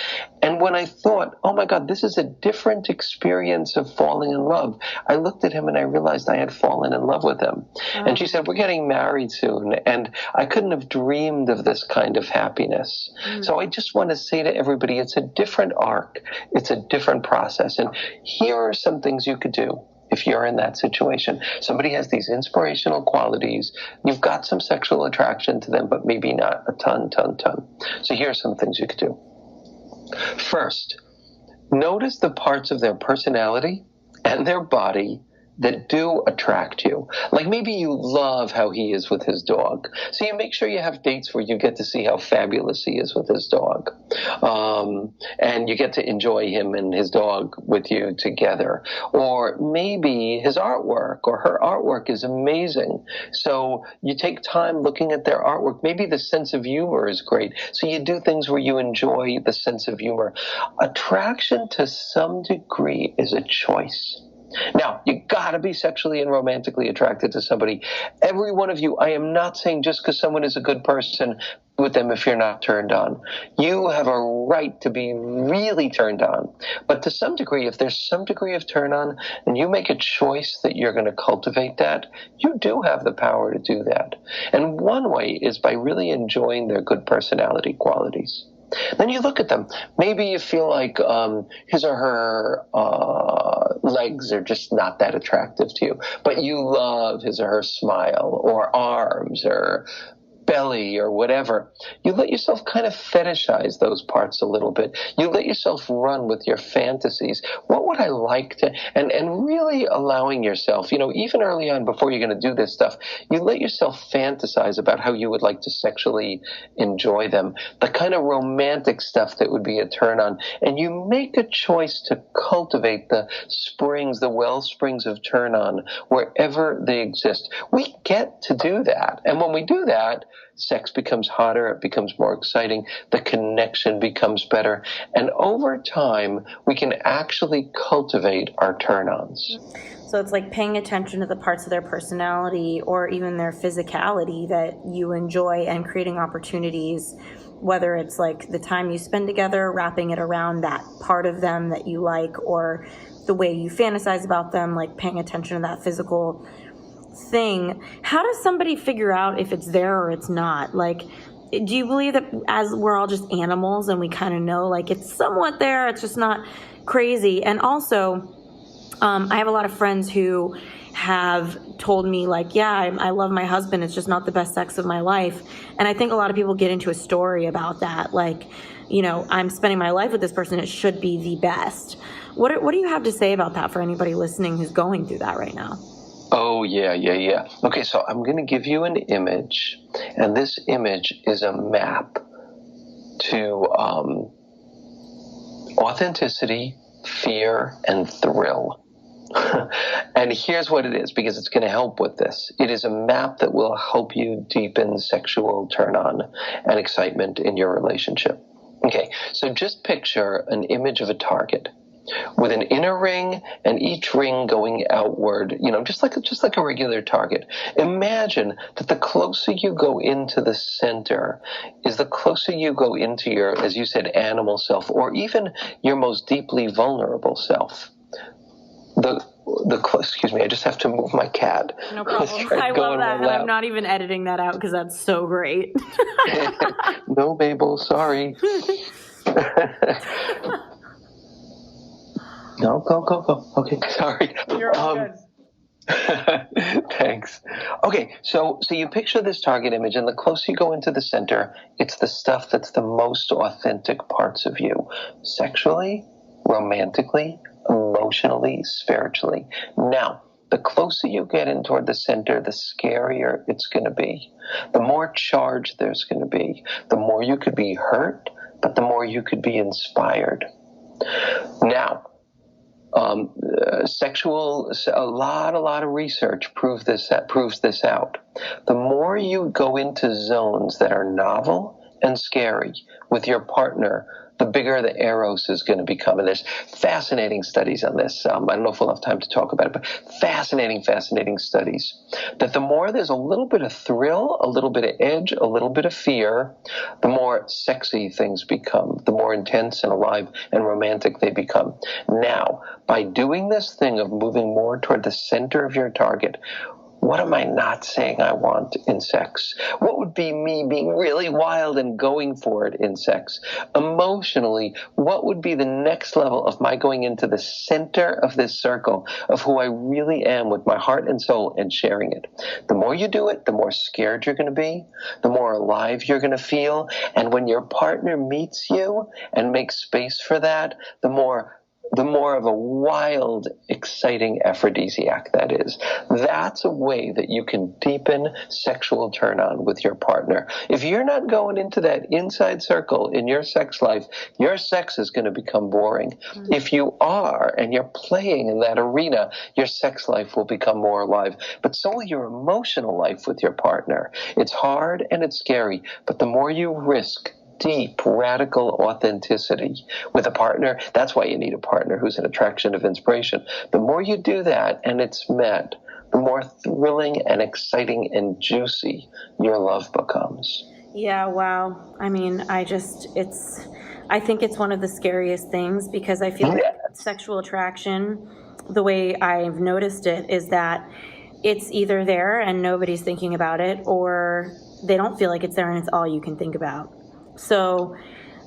[SPEAKER 2] And when I thought, oh my God, this is a different experience of falling in love, I looked at him and I realized I had fallen in love with him. And she said, we're getting married soon. And I couldn't have dreamed of this kind of happiness. So I just want to say to everybody, it's a different arc. It's a different process. And here are some things you could do. If you're in that situation, somebody has these inspirational qualities, you've got some sexual attraction to them, but maybe not a ton. So here are some things you could do. First, notice the parts of their personality and their body that do attract you. Like, maybe you love how he is with his dog. So you make sure you have dates where you get to see how fabulous he is with his dog. And you get to enjoy him and his dog with you together. Or maybe his artwork or her artwork is amazing. So you take time looking at their artwork. Maybe the sense of humor is great. So you do things where you enjoy the sense of humor. Attraction to some degree is a choice. Now, you gotta be sexually and romantically attracted to somebody. Every one of you, I am not saying just because someone is a good person with them if you're not turned on. You have a right to be really turned on. But to some degree, if there's some degree of turn on and you make a choice that you're going to cultivate that, you do have the power to do that. And one way is by really enjoying their good personality qualities. Then you look at them. Maybe you feel like his or her legs are just not that attractive to you, but you love his or her smile or arms or belly or whatever, you let yourself kind of fetishize those parts a little bit. You let yourself run with your fantasies. What would I like to, and really allowing yourself, even early on before you're going to do this stuff, you let yourself fantasize about how you would like to sexually enjoy them, the kind of romantic stuff that would be a turn on. And you make a choice to cultivate the springs, the well springs of turn on wherever they exist. We get to do that. And when we do that, sex becomes hotter, it becomes more exciting, the connection becomes better, and over time, we can actually cultivate our turn-ons.
[SPEAKER 1] So it's like paying attention to the parts of their personality or even their physicality that you enjoy and creating opportunities, whether it's like the time you spend together, wrapping it around that part of them that you like, or the way you fantasize about them, like paying attention to that physical thing. How does somebody figure out if it's there or it's not? Like, do you believe that as we're all just animals and we kind of know like it's somewhat there, it's just not crazy? And also, I have a lot of friends who have told me like, yeah, I love my husband, it's just not the best sex of my life. And I think a lot of people get into a story about that, like, I'm spending my life with this person, it should be the best. What do you have to say about that for anybody listening who's going through that right now?
[SPEAKER 2] Oh, yeah. Okay, so I'm going to give you an image, and this image is a map to authenticity, fear, and thrill. And here's what it is, because it's going to help with this. It is a map that will help you deepen sexual turn-on and excitement in your relationship. Okay, so just picture an image of a target with an inner ring and each ring going outward, just like a regular target. Imagine that the closer you go into the center is the closer you go into your, as you said, animal self, or even your most deeply vulnerable self. Excuse me, I just have to move my cat.
[SPEAKER 1] No problem. I love that. And I'm not even editing that out because that's so great.
[SPEAKER 2] No, Mabel, sorry. No, go. Okay, sorry.
[SPEAKER 1] You're all good.
[SPEAKER 2] Thanks. Okay, so you picture this target image, and the closer you go into the center, it's the stuff that's the most authentic parts of you, sexually, romantically, emotionally, spiritually. Now, the closer you get in toward the center, the scarier it's going to be. The more charge there's going to be. The more you could be hurt, but the more you could be inspired. Now, a lot of research proves this out. The more you go into zones that are novel and scary with your partner, the bigger the eros is going to become. And there's fascinating studies on this. I don't know if we'll have time to talk about it, but fascinating studies. That the more there's a little bit of thrill, a little bit of edge, a little bit of fear, the more sexy things become, the more intense and alive and romantic they become. Now, by doing this thing of moving more toward the center of your target, what am I not saying I want in sex? What would be me being really wild and going for it in sex? Emotionally, what would be the next level of my going into the center of this circle of who I really am with my heart and soul and sharing it? The more you do it, the more scared you're going to be, the more alive you're going to feel. And when your partner meets you and makes space for that, the more of a wild, exciting aphrodisiac that is. That's a way that you can deepen sexual turn-on with your partner. If you're not going into that inside circle in your sex life, your sex is going to become boring. Mm-hmm. If you are, and you're playing in that arena, your sex life will become more alive. But so will your emotional life with your partner. It's hard and it's scary, but the more you risk deep, radical authenticity with a partner, that's why you need a partner who's an attraction of inspiration. The more you do that and it's met, the more thrilling and exciting and juicy your love becomes.
[SPEAKER 1] Yeah, wow. I mean, I think it's one of the scariest things because I feel like sexual attraction, the way I've noticed it is that it's either there and nobody's thinking about it, or they don't feel like it's there and it's all you can think about. So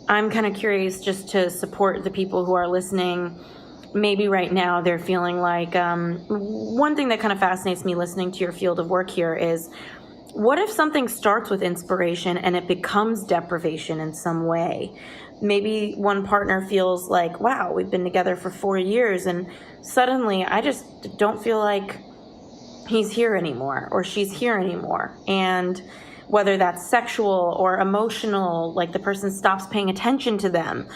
[SPEAKER 1] I'm kind of curious, just to support the people who are listening. Maybe right now they're feeling like one thing that kind of fascinates me listening to your field of work here is what if something starts with inspiration and it becomes deprivation in some way? Maybe one partner feels like, wow, we've been together for 4 years and suddenly I just don't feel like he's here anymore or she's here anymore. And whether that's sexual or emotional, like the person stops paying attention to them.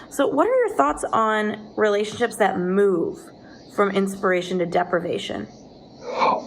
[SPEAKER 1] So what are your thoughts on relationships that move from inspiration to deprivation?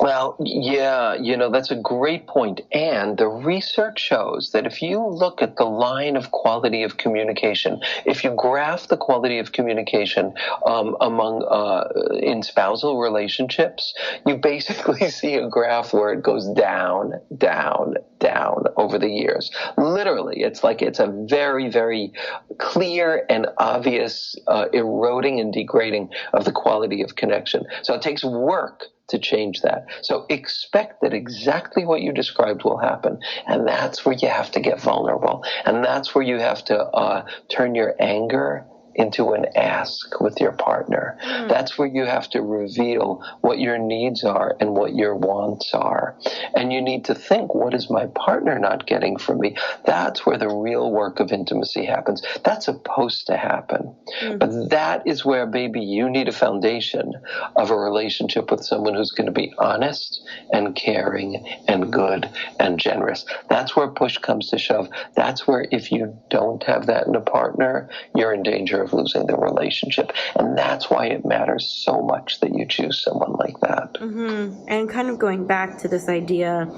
[SPEAKER 2] Well, yeah, that's a great point. And the research shows that if you look at the line of quality of communication, if you graph the quality of communication in spousal relationships, you basically see a graph where it goes down, down, down over the years. Literally, it's a very, very clear and obvious eroding and degrading of the quality of connection. So it takes work to change that. So expect that exactly what you described will happen. And that's where you have to get vulnerable. And that's where you have to turn your anger into an ask with your partner. That's where you have to reveal what your needs are and what your wants are. And you need to think, what is my partner not getting from me? That's where the real work of intimacy happens. That's supposed to happen. But that is where, baby, you need a foundation of a relationship with someone who's going to be honest and caring and good and generous. That's where push comes to shove. That's where if you don't have that in a partner, you're in danger of losing the relationship. And that's why it matters so much that you choose someone like that.
[SPEAKER 1] And kind of going back to this idea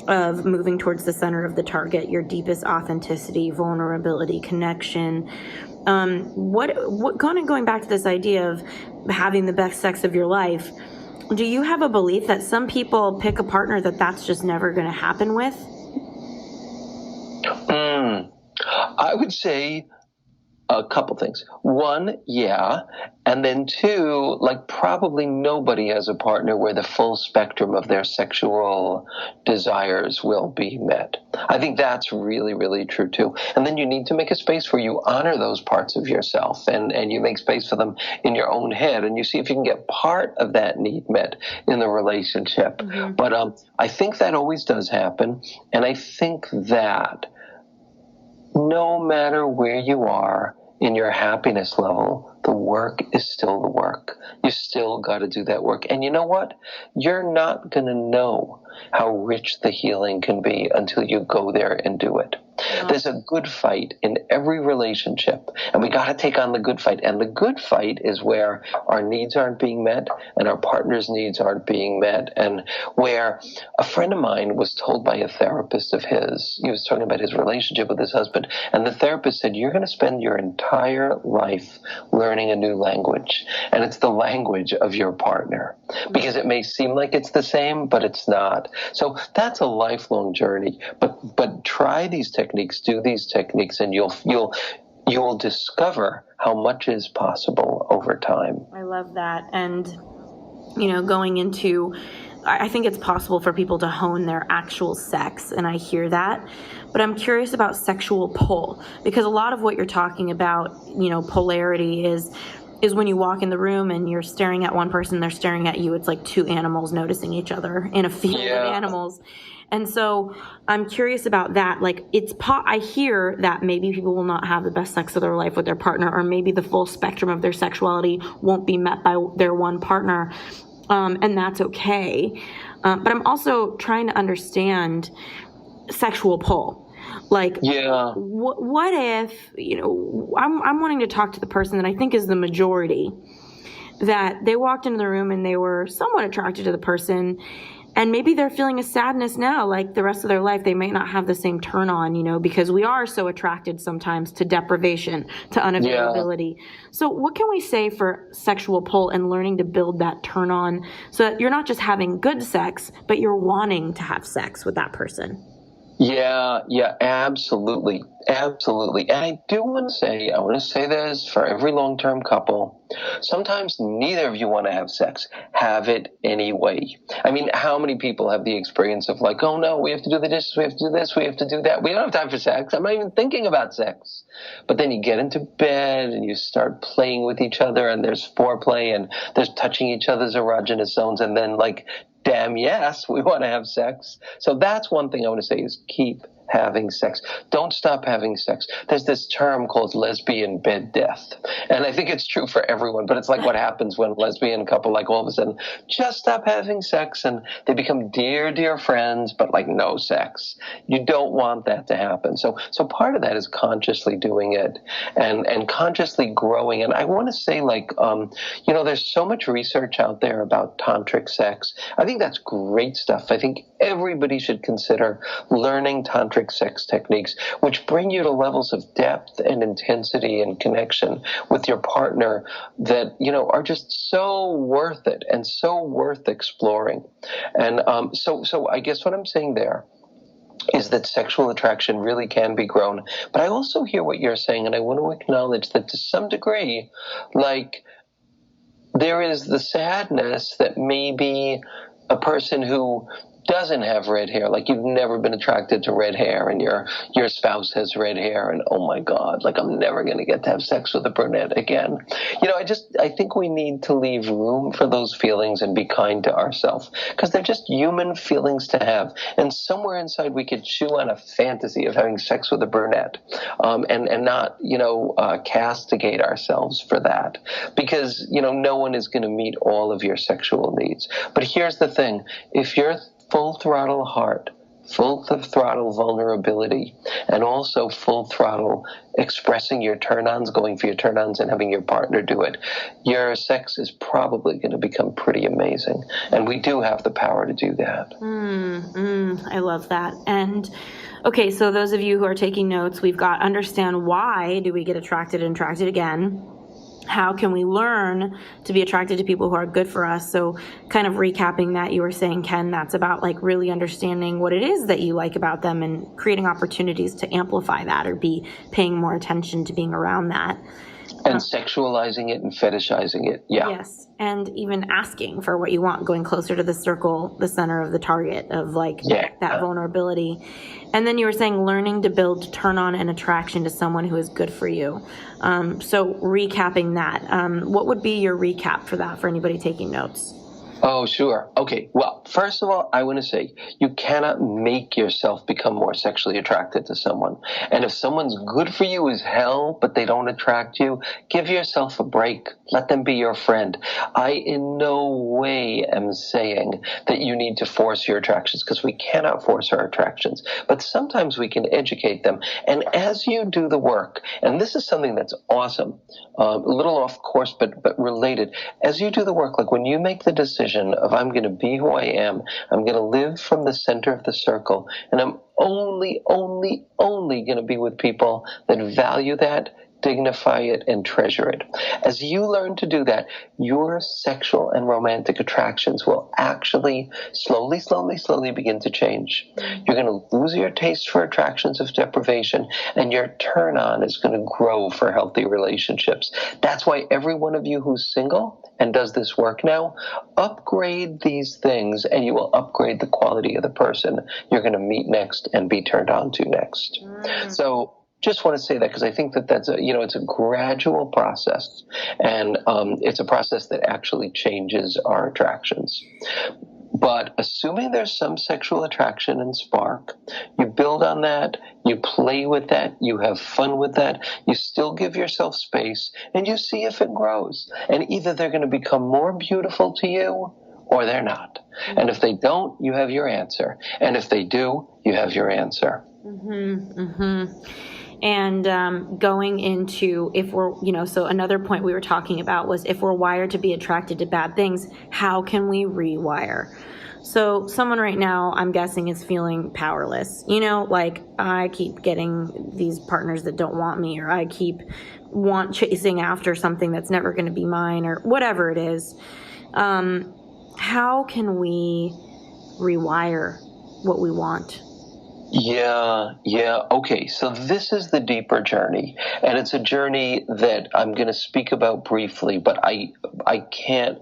[SPEAKER 1] of moving towards the center of the target, your deepest authenticity, vulnerability, connection. Going back to this idea of having the best sex of your life, do you have a belief that some people pick a partner that's just never going to happen with?
[SPEAKER 2] I would say a couple things. One, yeah. And then two, probably nobody has a partner where the full spectrum of their sexual desires will be met. I think that's really, really true too. And then you need to make a space where you honor those parts of yourself and you make space for them in your own head and you see if you can get part of that need met in the relationship. But I think that always does happen. And I think that no matter where you are in your happiness level, the work is still the work. You still got to do that work. And you know what? You're not going to know how rich the healing can be until you go there and do it. There's a good fight in every relationship, and we got to take on the good fight. And the good fight is where our needs aren't being met and our partner's needs aren't being met, and where a friend of mine was told by a therapist of his, he was talking about his relationship with his husband, and the therapist said, you're going to spend your entire life learning a new language, and it's the language of your partner, because it may seem like it's the same, but it's not. So that's a lifelong journey, but try these techniques, do these techniques, and you'll discover how much is possible over time.
[SPEAKER 1] I love that. And, going into, I think it's possible for people to hone their actual sex, and I hear that. But I'm curious about sexual pull, because a lot of what you're talking about, polarity is when you walk in the room and you're staring at one person, they're staring at you. It's like two animals noticing each other in a field of animals. And so I'm curious about that. I hear that maybe people will not have the best sex of their life with their partner, or maybe the full spectrum of their sexuality won't be met by their one partner. And that's okay. But I'm also trying to understand sexual pull. What if, I'm wanting to talk to the person that I think is the majority, that they walked into the room and they were somewhat attracted to the person, and maybe they're feeling a sadness now, like the rest of their life, they might not have the same turn on, because we are so attracted sometimes to deprivation, to unavailability. Yeah. So what can we say for sexual pull and learning to build that turn on so that you're not just having good sex, but you're wanting to have sex with that person?
[SPEAKER 2] Yeah, absolutely. Absolutely. And I want to say this for every long-term couple. Sometimes neither of you want to have sex. Have it anyway. I mean, how many people have the experience of oh no, we have to do the dishes, we have to do this, we have to do that. We don't have time for sex. I'm not even thinking about sex. But then you get into bed and you start playing with each other, and there's foreplay and there's touching each other's erogenous zones, and then damn yes, we want to have sex. So that's one thing I want to say is keep having sex. Don't stop having sex. There's this term called lesbian bed death. And I think it's true for everyone, but it's like what happens when a lesbian couple, like all of a sudden, just stop having sex and they become dear, dear friends, but like no sex. You don't want that to happen. So part of that is consciously doing it and consciously growing. And I want to say there's so much research out there about tantric sex. I think that's great stuff. I think everybody should consider learning tantric sex techniques, which bring you to levels of depth and intensity and connection with your partner that, are just so worth it and so worth exploring. And so I guess what I'm saying there is that sexual attraction really can be grown. But I also hear what you're saying, and I want to acknowledge that to some degree, there is the sadness that maybe a person who doesn't have red hair, like you've never been attracted to red hair and your spouse has red hair and oh my God, like I'm never going to get to have sex with a brunette again. I think we need to leave room for those feelings and be kind to ourselves because they're just human feelings to have. And somewhere inside we could chew on a fantasy of having sex with a brunette and not, castigate ourselves for that because, no one is going to meet all of your sexual needs. But here's the thing. If you're full throttle heart, full throttle vulnerability, and also full throttle expressing your turn-ons, going for your turn-ons and having your partner do it, your sex is probably going to become pretty amazing. And we do have the power to do that.
[SPEAKER 1] I love that. And okay, so those of you who are taking notes, we've got understand why do we get attracted and attracted again? How can we learn to be attracted to people who are good for us? So kind of recapping that, you were saying, Ken, that's about really understanding what it is that you like about them and creating opportunities to amplify that or be paying more attention to being around that.
[SPEAKER 2] And sexualizing it and fetishizing it. Yeah.
[SPEAKER 1] Yes. And even asking for what you want, going closer to the circle, the center of the target of that vulnerability. And then you were saying learning to build turn on and attraction to someone who is good for you. So recapping that, what would be your recap for that for anybody taking notes?
[SPEAKER 2] Oh, sure. Okay. Well, first of all, I want to say you cannot make yourself become more sexually attracted to someone. And if someone's good for you as hell, but they don't attract you, give yourself a break. Let them be your friend. I in no way am saying that you need to force your attractions because we cannot force our attractions. But sometimes we can educate them. And as you do the work, and this is something that's awesome, a little off course, but related. As you do the work, like when you make the decision of I'm going to be who I am, I'm going to live from the center of the circle, and I'm only going to be with people that value that, dignify it, and treasure it. As you learn to do that, your sexual and romantic attractions will actually slowly begin to change. You're going to lose your taste for attractions of deprivation, and your turn on is going to grow for healthy relationships. That's why every one of you who's single and does this work now, upgrade these things, and you will upgrade the quality of the person you're going to meet next and be turned on to next. So just want to say that because I think that's it's a gradual process, and it's a process that actually changes our attractions. But assuming there's some sexual attraction and spark, you build on that, you play with that, you have fun with that, you still give yourself space, and you see if it grows. And either they're going to become more beautiful to you or they're not. And if they don't, you have your answer. And if they do, you have your answer.
[SPEAKER 1] And going into if we're, so another point we were talking about was if we're wired to be attracted to bad things, how can we rewire? So someone right now, I'm guessing, is feeling powerless. I keep getting these partners that don't want me, or I keep chasing after something that's never going to be mine, or whatever it is. How can we rewire what we want?
[SPEAKER 2] Yeah. Okay, so this is the deeper journey, and it's a journey that I'm going to speak about briefly, but I can't.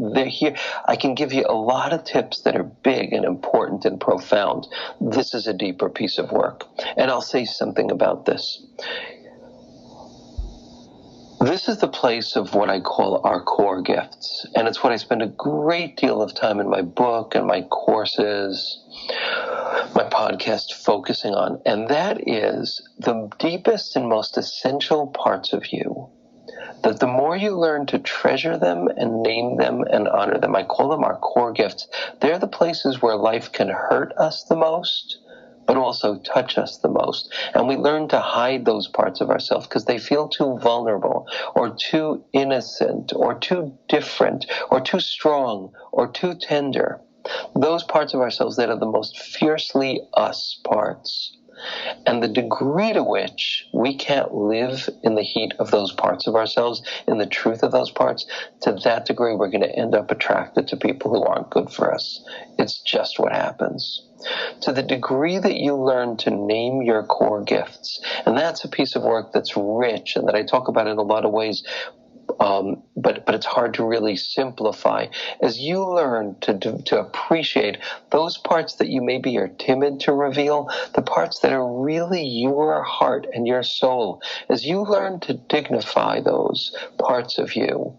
[SPEAKER 2] I can give you a lot of tips that are big and important and profound. This is a deeper piece of work, and I'll say something about this. This is the place of what I call our core gifts. And it's what I spend a great deal of time in my book and my courses, my podcast focusing on. And that is the deepest and most essential parts of you. That the more you learn to treasure them and name them and honor them, I call them our core gifts. They're the places where life can hurt us the most, but also touch us the most. And we learn to hide those parts of ourselves because they feel too vulnerable or too innocent or too different or too strong or too tender. Those parts of ourselves that are the most fiercely us parts. And the degree to which we can't live in the heat of those parts of ourselves, in the truth of those parts, to that degree we're going to end up attracted to people who aren't good for us. It's just what happens. To the degree that you learn to name your core gifts, and that's a piece of work that's rich and that I talk about in a lot of ways, but it's hard to really simplify. As you learn to appreciate those parts that you maybe are timid to reveal, the parts that are really your heart and your soul, as you learn to dignify those parts of you,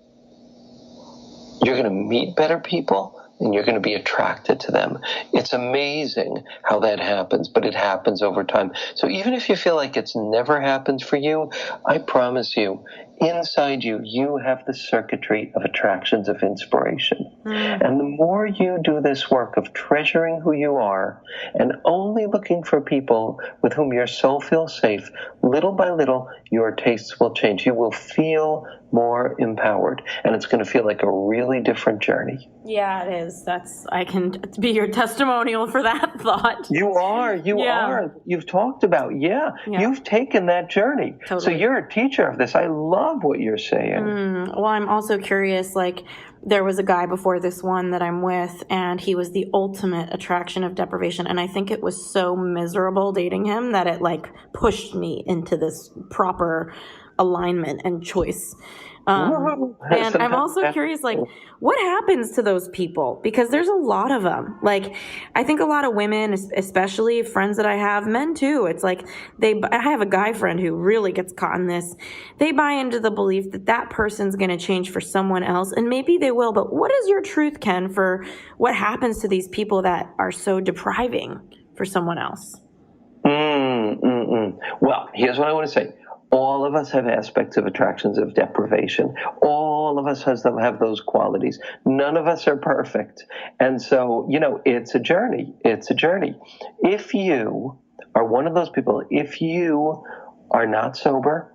[SPEAKER 2] you're going to meet better people and you're going to be attracted to them. It's amazing how that happens, but it happens over time. So even if you feel like it's never happened for you, I promise you, inside you, you have the circuitry of attractions of inspiration. And the more you do this work of treasuring who you are and only looking for people with whom your soul feels safe, little by little, your tastes will change. You will feel more empowered, and it's going to feel like a really different journey.
[SPEAKER 1] Yeah, it is. I can be your testimonial for that thought.
[SPEAKER 2] You are. You've talked about, you've taken that journey.
[SPEAKER 1] Totally.
[SPEAKER 2] So you're a teacher of this. I love what you're saying.
[SPEAKER 1] Well, I'm also curious, like, there was a guy before this one that I'm with, and he was the ultimate attraction of deprivation. And I think it was so miserable dating him that it, like, pushed me into this proper alignment and choice. And I'm also curious, like, what happens to those people? Because there's a lot of them. Like, I think a lot of women, especially friends that I have, men too, it's like I have a guy friend who really gets caught in this. They buy into the belief that that person's going to change for someone else, and maybe they will. But what is your truth, Ken, for what happens to these people that are so depriving for someone else?
[SPEAKER 2] Well, here's what I want to say. All of us have aspects of attractions of deprivation. All of us have those qualities. None of us are perfect. And so, it's a journey. It's a journey. If you are one of those people, if you are not sober,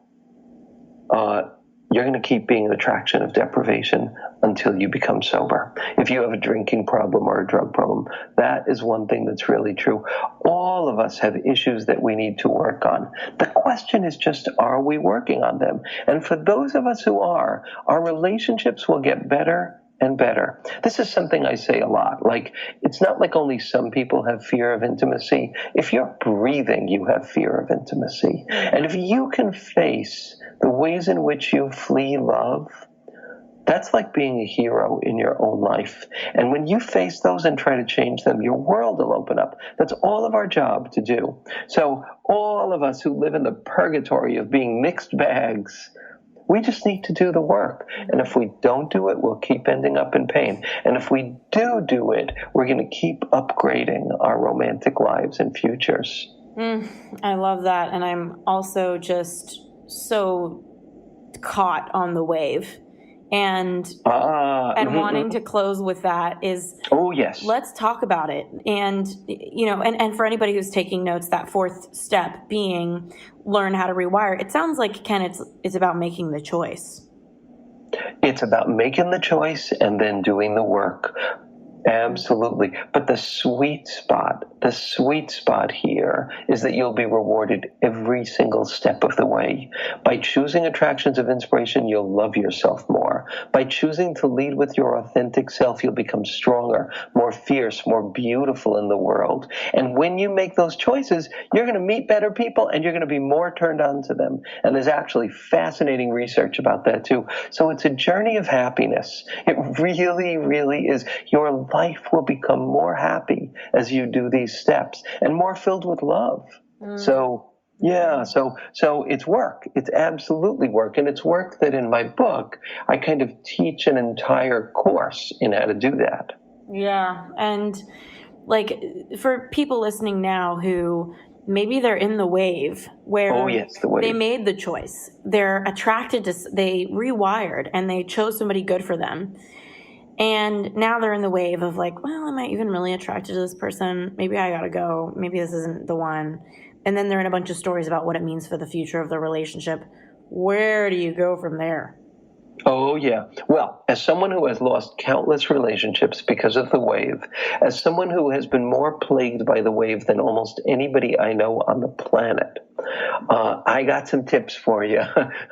[SPEAKER 2] you're going to keep being an attraction of deprivation until you become sober. If you have a drinking problem or a drug problem, that is one thing that's really true. All of us have issues that we need to work on. The question is just, are we working on them? And for those of us who are, our relationships will get better and better. This is something I say a lot. Like, it's not like only some people have fear of intimacy. If you're breathing, you have fear of intimacy. And if you can face the ways in which you flee love, that's like being a hero in your own life. And when you face those and try to change them, your world will open up. That's all of our job to do. So all of us who live in the purgatory of being mixed bags, we just need to do the work. And if we don't do it, we'll keep ending up in pain. And if we do it, we're going to keep upgrading our romantic lives and futures.
[SPEAKER 1] I love that. And I'm also just so caught on the wave. And wanting to close with that is,
[SPEAKER 2] yes,
[SPEAKER 1] let's talk about it. And, and for anybody who's taking notes, that fourth step being learn how to rewire. It sounds like, Ken, it's about making the choice.
[SPEAKER 2] It's about making the choice and then doing the work. Absolutely. But the sweet spot here is that you'll be rewarded every single step of the way. By choosing attractions of inspiration, you'll love yourself more. By choosing to lead with your authentic self, you'll become stronger, more fierce, more beautiful in the world. And when you make those choices, you're going to meet better people and you're going to be more turned on to them. And there's actually fascinating research about that too. So it's a journey of happiness. It really, really is. Your life will become more happy as you do these steps and more filled with love. So Yeah, so it's work. It's absolutely work, and it's work that in my book I kind of teach an entire course in how to do that.
[SPEAKER 1] Yeah. And like for people listening now who maybe they're in the wave
[SPEAKER 2] Oh
[SPEAKER 1] where
[SPEAKER 2] yes, the
[SPEAKER 1] they
[SPEAKER 2] wave.
[SPEAKER 1] made the choice, they're attracted to, they rewired and they chose somebody good for them. And now they're in the wave of like, well, am I even really attracted to this person? Maybe I gotta go. Maybe this isn't the one. And then they're in a bunch of stories about what it means for the future of the relationship. Where do you go from there?
[SPEAKER 2] Oh, yeah. Well, as someone who has lost countless relationships because of the wave, as someone who has been more plagued by the wave than almost anybody I know on the planet, I got some tips for you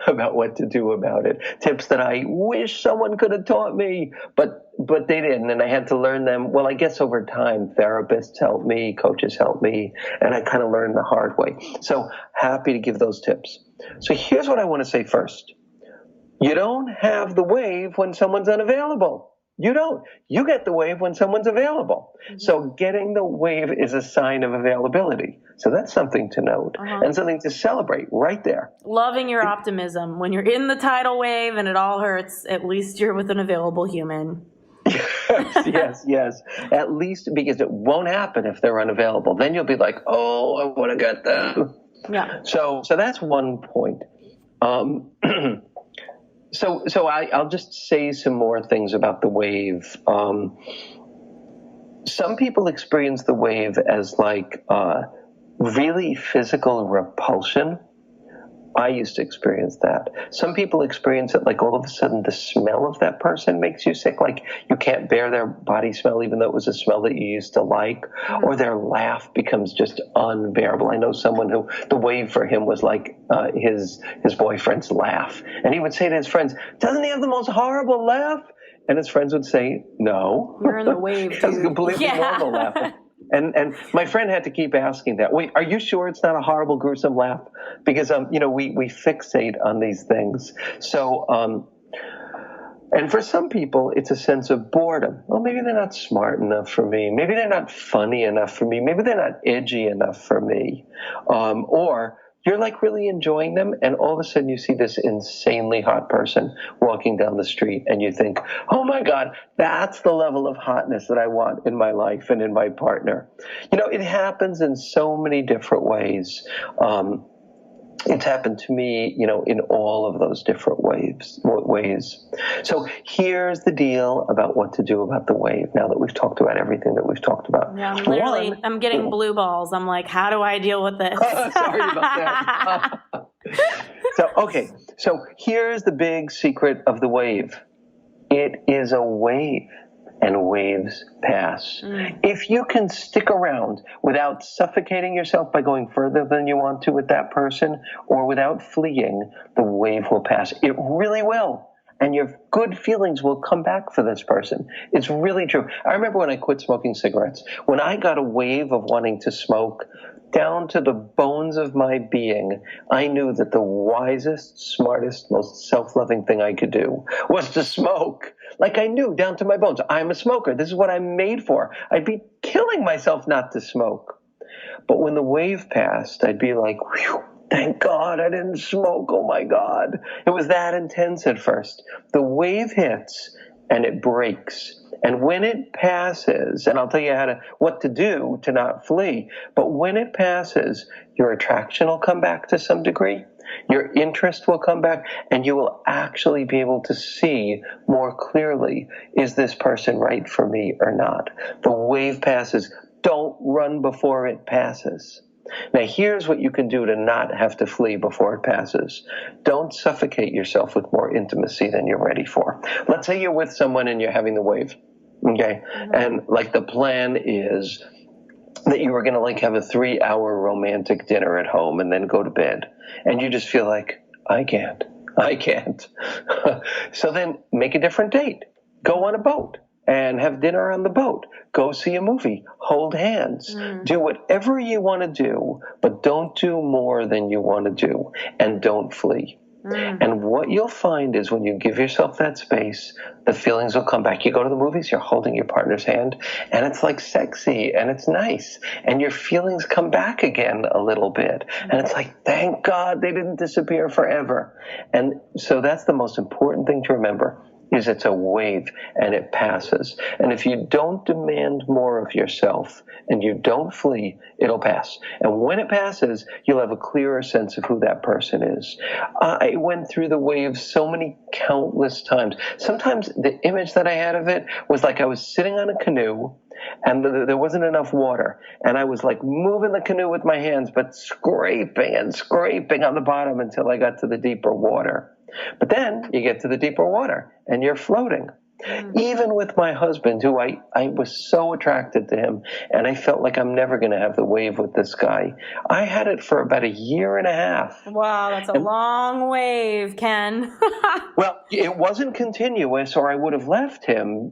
[SPEAKER 2] about what to do about it. Tips that I wish someone could have taught me, but they didn't, and I had to learn them. Well, I guess over time, therapists helped me, coaches helped me, and I kind of learned the hard way. So happy to give those tips. So here's what I want to say first. You don't have the wave when someone's unavailable. You don't. You get the wave when someone's available. Mm-hmm. So getting the wave is a sign of availability. So that's something to note and something to celebrate right there.
[SPEAKER 1] Loving your optimism. When you're in the tidal wave and it all hurts, at least you're with an available human.
[SPEAKER 2] Yes. At least, because it won't happen if they're unavailable. Then you'll be like, oh, I would have got them.
[SPEAKER 1] Yeah.
[SPEAKER 2] So that's one point. So I'll just say some more things about the wave. Some people experience the wave as like really physical repulsion. I used to experience that. Some people experience it like all of a sudden the smell of that person makes you sick, like you can't bear their body smell even though it was a smell that you used to like, or their laugh becomes just unbearable. I know someone who the wave for him was like his boyfriend's laugh. And he would say to his friends, doesn't he have the most horrible laugh? And his friends would say, no.
[SPEAKER 1] You're in the wave, dude.
[SPEAKER 2] It's completely normal laughing. And my friend had to keep asking that. Wait, are you sure it's not a horrible, gruesome laugh? Because we fixate on these things. So and for some people, it's a sense of boredom. Well, maybe they're not smart enough for me. Maybe they're not funny enough for me. Maybe they're not edgy enough for me. Or you're like really enjoying them, and all of a sudden you see this insanely hot person walking down the street, and you think, oh my God, that's the level of hotness that I want in my life and in my partner. It happens in so many different ways. It's happened to me, in all of those different ways. So here's the deal about what to do about the wave now that we've talked about everything that we've talked about.
[SPEAKER 1] Yeah, I'm getting blue balls. I'm like, how do I deal with this?
[SPEAKER 2] Sorry about that. So here's the big secret of the wave. It is a wave. And waves pass. If you can stick around without suffocating yourself by going further than you want to with that person, or without fleeing, the wave will pass. It really will. And your good feelings will come back for this person. It's really true. I remember when I quit smoking cigarettes, when I got a wave of wanting to smoke, down to the bones of my being, I knew that the wisest, smartest, most self-loving thing I could do was to smoke. Like I knew down to my bones, I'm a smoker. This is what I'm made for. I'd be killing myself not to smoke. But when the wave passed, I'd be like, whew, thank God I didn't smoke. Oh my God. It was that intense at first. The wave hits and it breaks. And when it passes, and I'll tell you what to do to not flee, but when it passes, your attraction will come back to some degree. Your interest will come back, and you will actually be able to see more clearly, is this person right for me or not? The wave passes. Don't run before it passes. Now, here's what you can do to not have to flee before it passes. Don't suffocate yourself with more intimacy than you're ready for. Let's say you're with someone and you're having the wave, okay? And like the plan is that you were going to have a 3-hour romantic dinner at home and then go to bed. And you just feel like, I can't. So then make a different date. Go on a boat and have dinner on the boat. Go see a movie. Hold hands. Do whatever you want to do, but don't do more than you want to do. And don't flee. And what you'll find is when you give yourself that space, the feelings will come back. You go to the movies, you're holding your partner's hand, and it's like sexy and it's nice. And your feelings come back again a little bit. And it's like, thank God they didn't disappear forever. And so that's the most important thing to remember. Is it's a wave and it passes. And if you don't demand more of yourself and you don't flee, it'll pass. And when it passes, you'll have a clearer sense of who that person is. I went through the wave so many countless times. Sometimes the image that I had of it was like I was sitting on a canoe and there wasn't enough water. And I was like moving the canoe with my hands, but scraping and scraping on the bottom until I got to the deeper water. But then you get to the deeper water and you're floating. Even with my husband, who I was so attracted to him, and I felt like I'm never going to have the wave with this guy. I had it for about a year and a half.
[SPEAKER 1] Wow, that's a long wave, Ken.
[SPEAKER 2] Well, it wasn't continuous, or I would have left him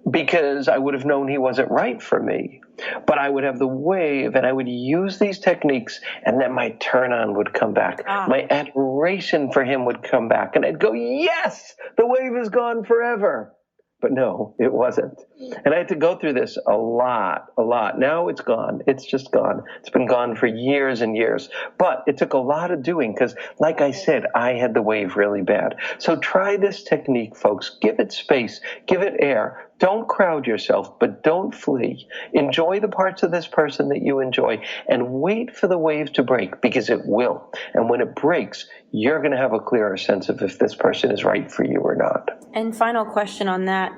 [SPEAKER 2] because I would have known he wasn't right for me. But I would have the wave, and I would use these techniques, and then my turn on would come back. My admiration for him would come back, and I'd go, yes, the wave is gone forever. But no, it wasn't. And I had to go through this a lot. Now it's gone. It's just gone. It's been gone for years and years. But it took a lot of doing because, like I said, I had the wave really bad. So try this technique, folks. Give it space. Give it air. Don't crowd yourself, but don't flee. Enjoy the parts of this person that you enjoy and wait for the wave to break because it will. And when it breaks, you're going to have a clearer sense of if this person is right for you or not.
[SPEAKER 1] And final question on that.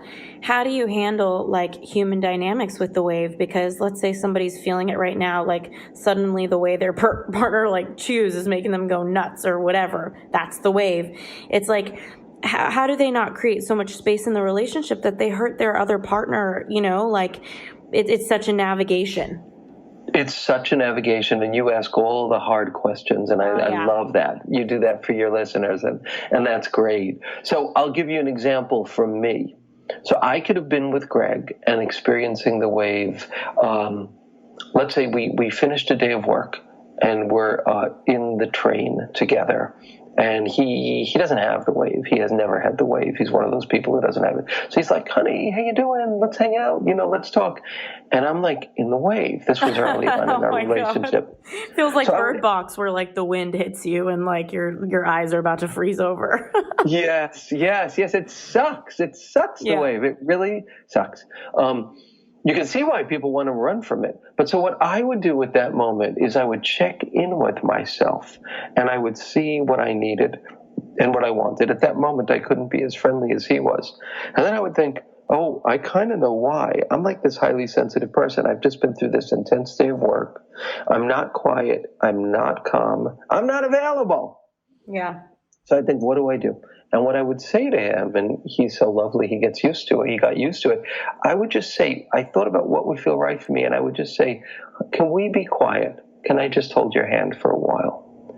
[SPEAKER 1] How do you handle like human dynamics with the wave? Because let's say somebody's feeling it right now, like suddenly the way their partner like chews is making them go nuts or whatever. That's the wave. It's like, how do they not create so much space in the relationship that they hurt their other partner? You know, like it's such a navigation.
[SPEAKER 2] It's such a navigation, and you ask all the hard questions, and I love that. You do that for your listeners, and that's great. So I'll give you an example from me. So I could have been with Greg and experiencing the wave. Let's say we finished a day of work, and we're in the train together. And he doesn't have the wave. He has never had the wave. He's one of those people who doesn't have it. So he's like, honey, how you doing? Let's hang out. Let's talk. And I'm like in the wave. This was early on in our relationship.
[SPEAKER 1] God. Feels like Bird Box where like the wind hits you and like your eyes are about to freeze over.
[SPEAKER 2] Yes. It sucks. It sucks, the wave. It really sucks. You can see why people want to run from it. But so what I would do at that moment is I would check in with myself and I would see what I needed and what I wanted. At that moment, I couldn't be as friendly as he was. And then I would think, oh, I kind of know why. I'm like this highly sensitive person. I've just been through this intense day of work. I'm not quiet. I'm not calm. I'm not available.
[SPEAKER 1] Yeah.
[SPEAKER 2] So I think, what do I do? And what I would say to him, and he's so lovely, he got used to it, I would just say, I thought about what would feel right for me, and I would just say, can we be quiet? Can I just hold your hand for a while?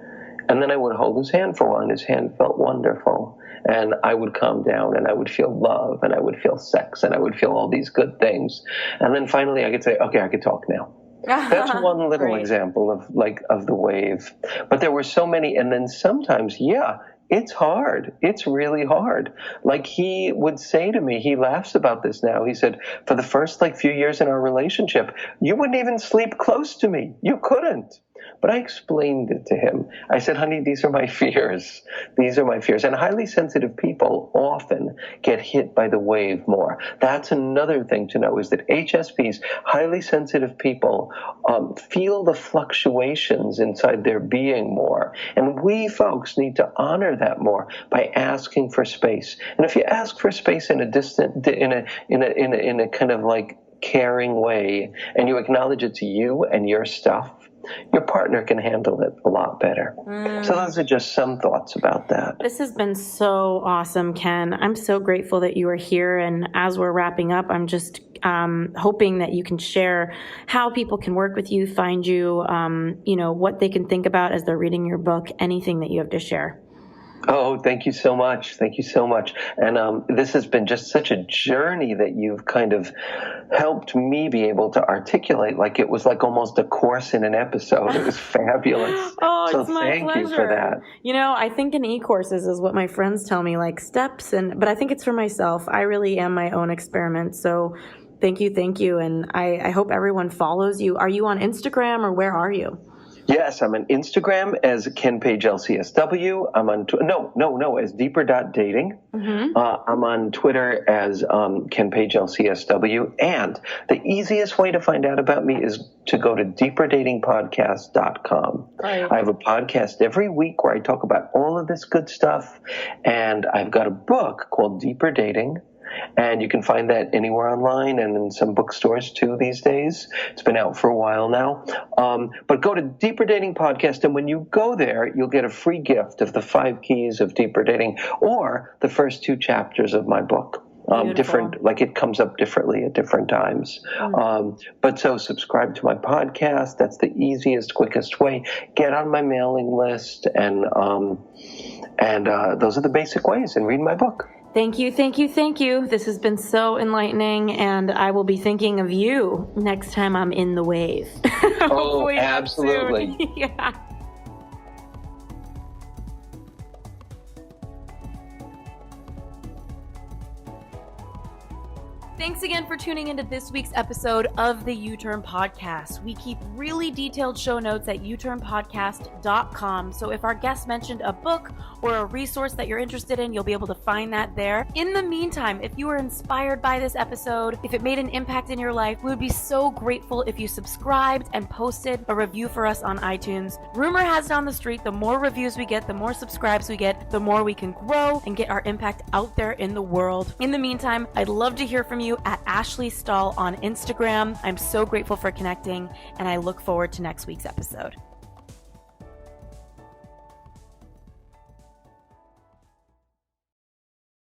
[SPEAKER 2] And then I would hold his hand for a while, and his hand felt wonderful. And I would calm down, and I would feel love, and I would feel sex, and I would feel all these good things. And then finally I could say, okay, I could talk now. That's one little example of the wave. But there were so many, and then sometimes, it's hard. It's really hard. Like he would say to me, he laughs about this now. He said, for the first few years in our relationship, you wouldn't even sleep close to me. You couldn't. But I explained it to him. I said, honey, these are my fears. These are my fears. And highly sensitive people often get hit by the wave more. That's another thing to know is that HSPs, highly sensitive people, feel the fluctuations inside their being more. And we folks need to honor that more by asking for space. And if you ask for space in a distant, in a kind of like caring way, and you acknowledge it's you and your stuff, your partner can handle it a lot better. So those are just some thoughts about that.
[SPEAKER 1] This has been so awesome, Ken. I'm so grateful that you are here. And as we're wrapping up, I'm just hoping that you can share how people can work with you, find you, what they can think about as they're reading your book, anything that you have to share.
[SPEAKER 2] Oh, thank you so much. Thank you so much. And this has been just such a journey that you've kind of helped me be able to articulate. Like it was like almost a course in an episode. It was fabulous.
[SPEAKER 1] Oh,
[SPEAKER 2] So
[SPEAKER 1] it's my
[SPEAKER 2] thank
[SPEAKER 1] pleasure.
[SPEAKER 2] you for that.
[SPEAKER 1] You know, I think in e-courses is what my friends tell me, like steps, but I think it's for myself. I really am my own experiment. So thank you. And I hope everyone follows you. Are you on Instagram or where are you?
[SPEAKER 2] Yes, I'm on Instagram as Ken Page LCSW. I'm on as deeper.dating.
[SPEAKER 1] Mm-hmm.
[SPEAKER 2] I'm on Twitter as Ken Page LCSW. And the easiest way to find out about me is to go to deeperdatingpodcast.com.
[SPEAKER 1] Right.
[SPEAKER 2] I have a podcast every week where I talk about all of this good stuff. And I've got a book called Deeper Dating. And you can find that anywhere online and in some bookstores too these days. It's been out for a while now. But go to Deeper Dating Podcast, and when you go there, you'll get a free gift of the 5 keys of deeper dating or the first 2 chapters of my book. Different, like it comes up differently at different times. But so subscribe to my podcast. That's the easiest, quickest way. Get on my mailing list, and those are the basic ways. And read my book.
[SPEAKER 1] Thank you. This has been so enlightening, and I will be thinking of you next time I'm in the wave.
[SPEAKER 2] Oh, absolutely.
[SPEAKER 1] Yeah. Thanks again for tuning into this week's episode of the U-Turn Podcast. We keep really detailed show notes at uturnpodcast.com. So if our guest mentioned a book or a resource that you're interested in, you'll be able to find that there. In the meantime, if you were inspired by this episode, if it made an impact in your life, we would be so grateful if you subscribed and posted a review for us on iTunes. Rumor has it on the street, the more reviews we get, the more subscribes we get, the more we can grow and get our impact out there in the world. In the meantime, I'd love to hear from you at Ashley Stahl on Instagram. I'm so grateful for connecting, and I look forward to next week's episode.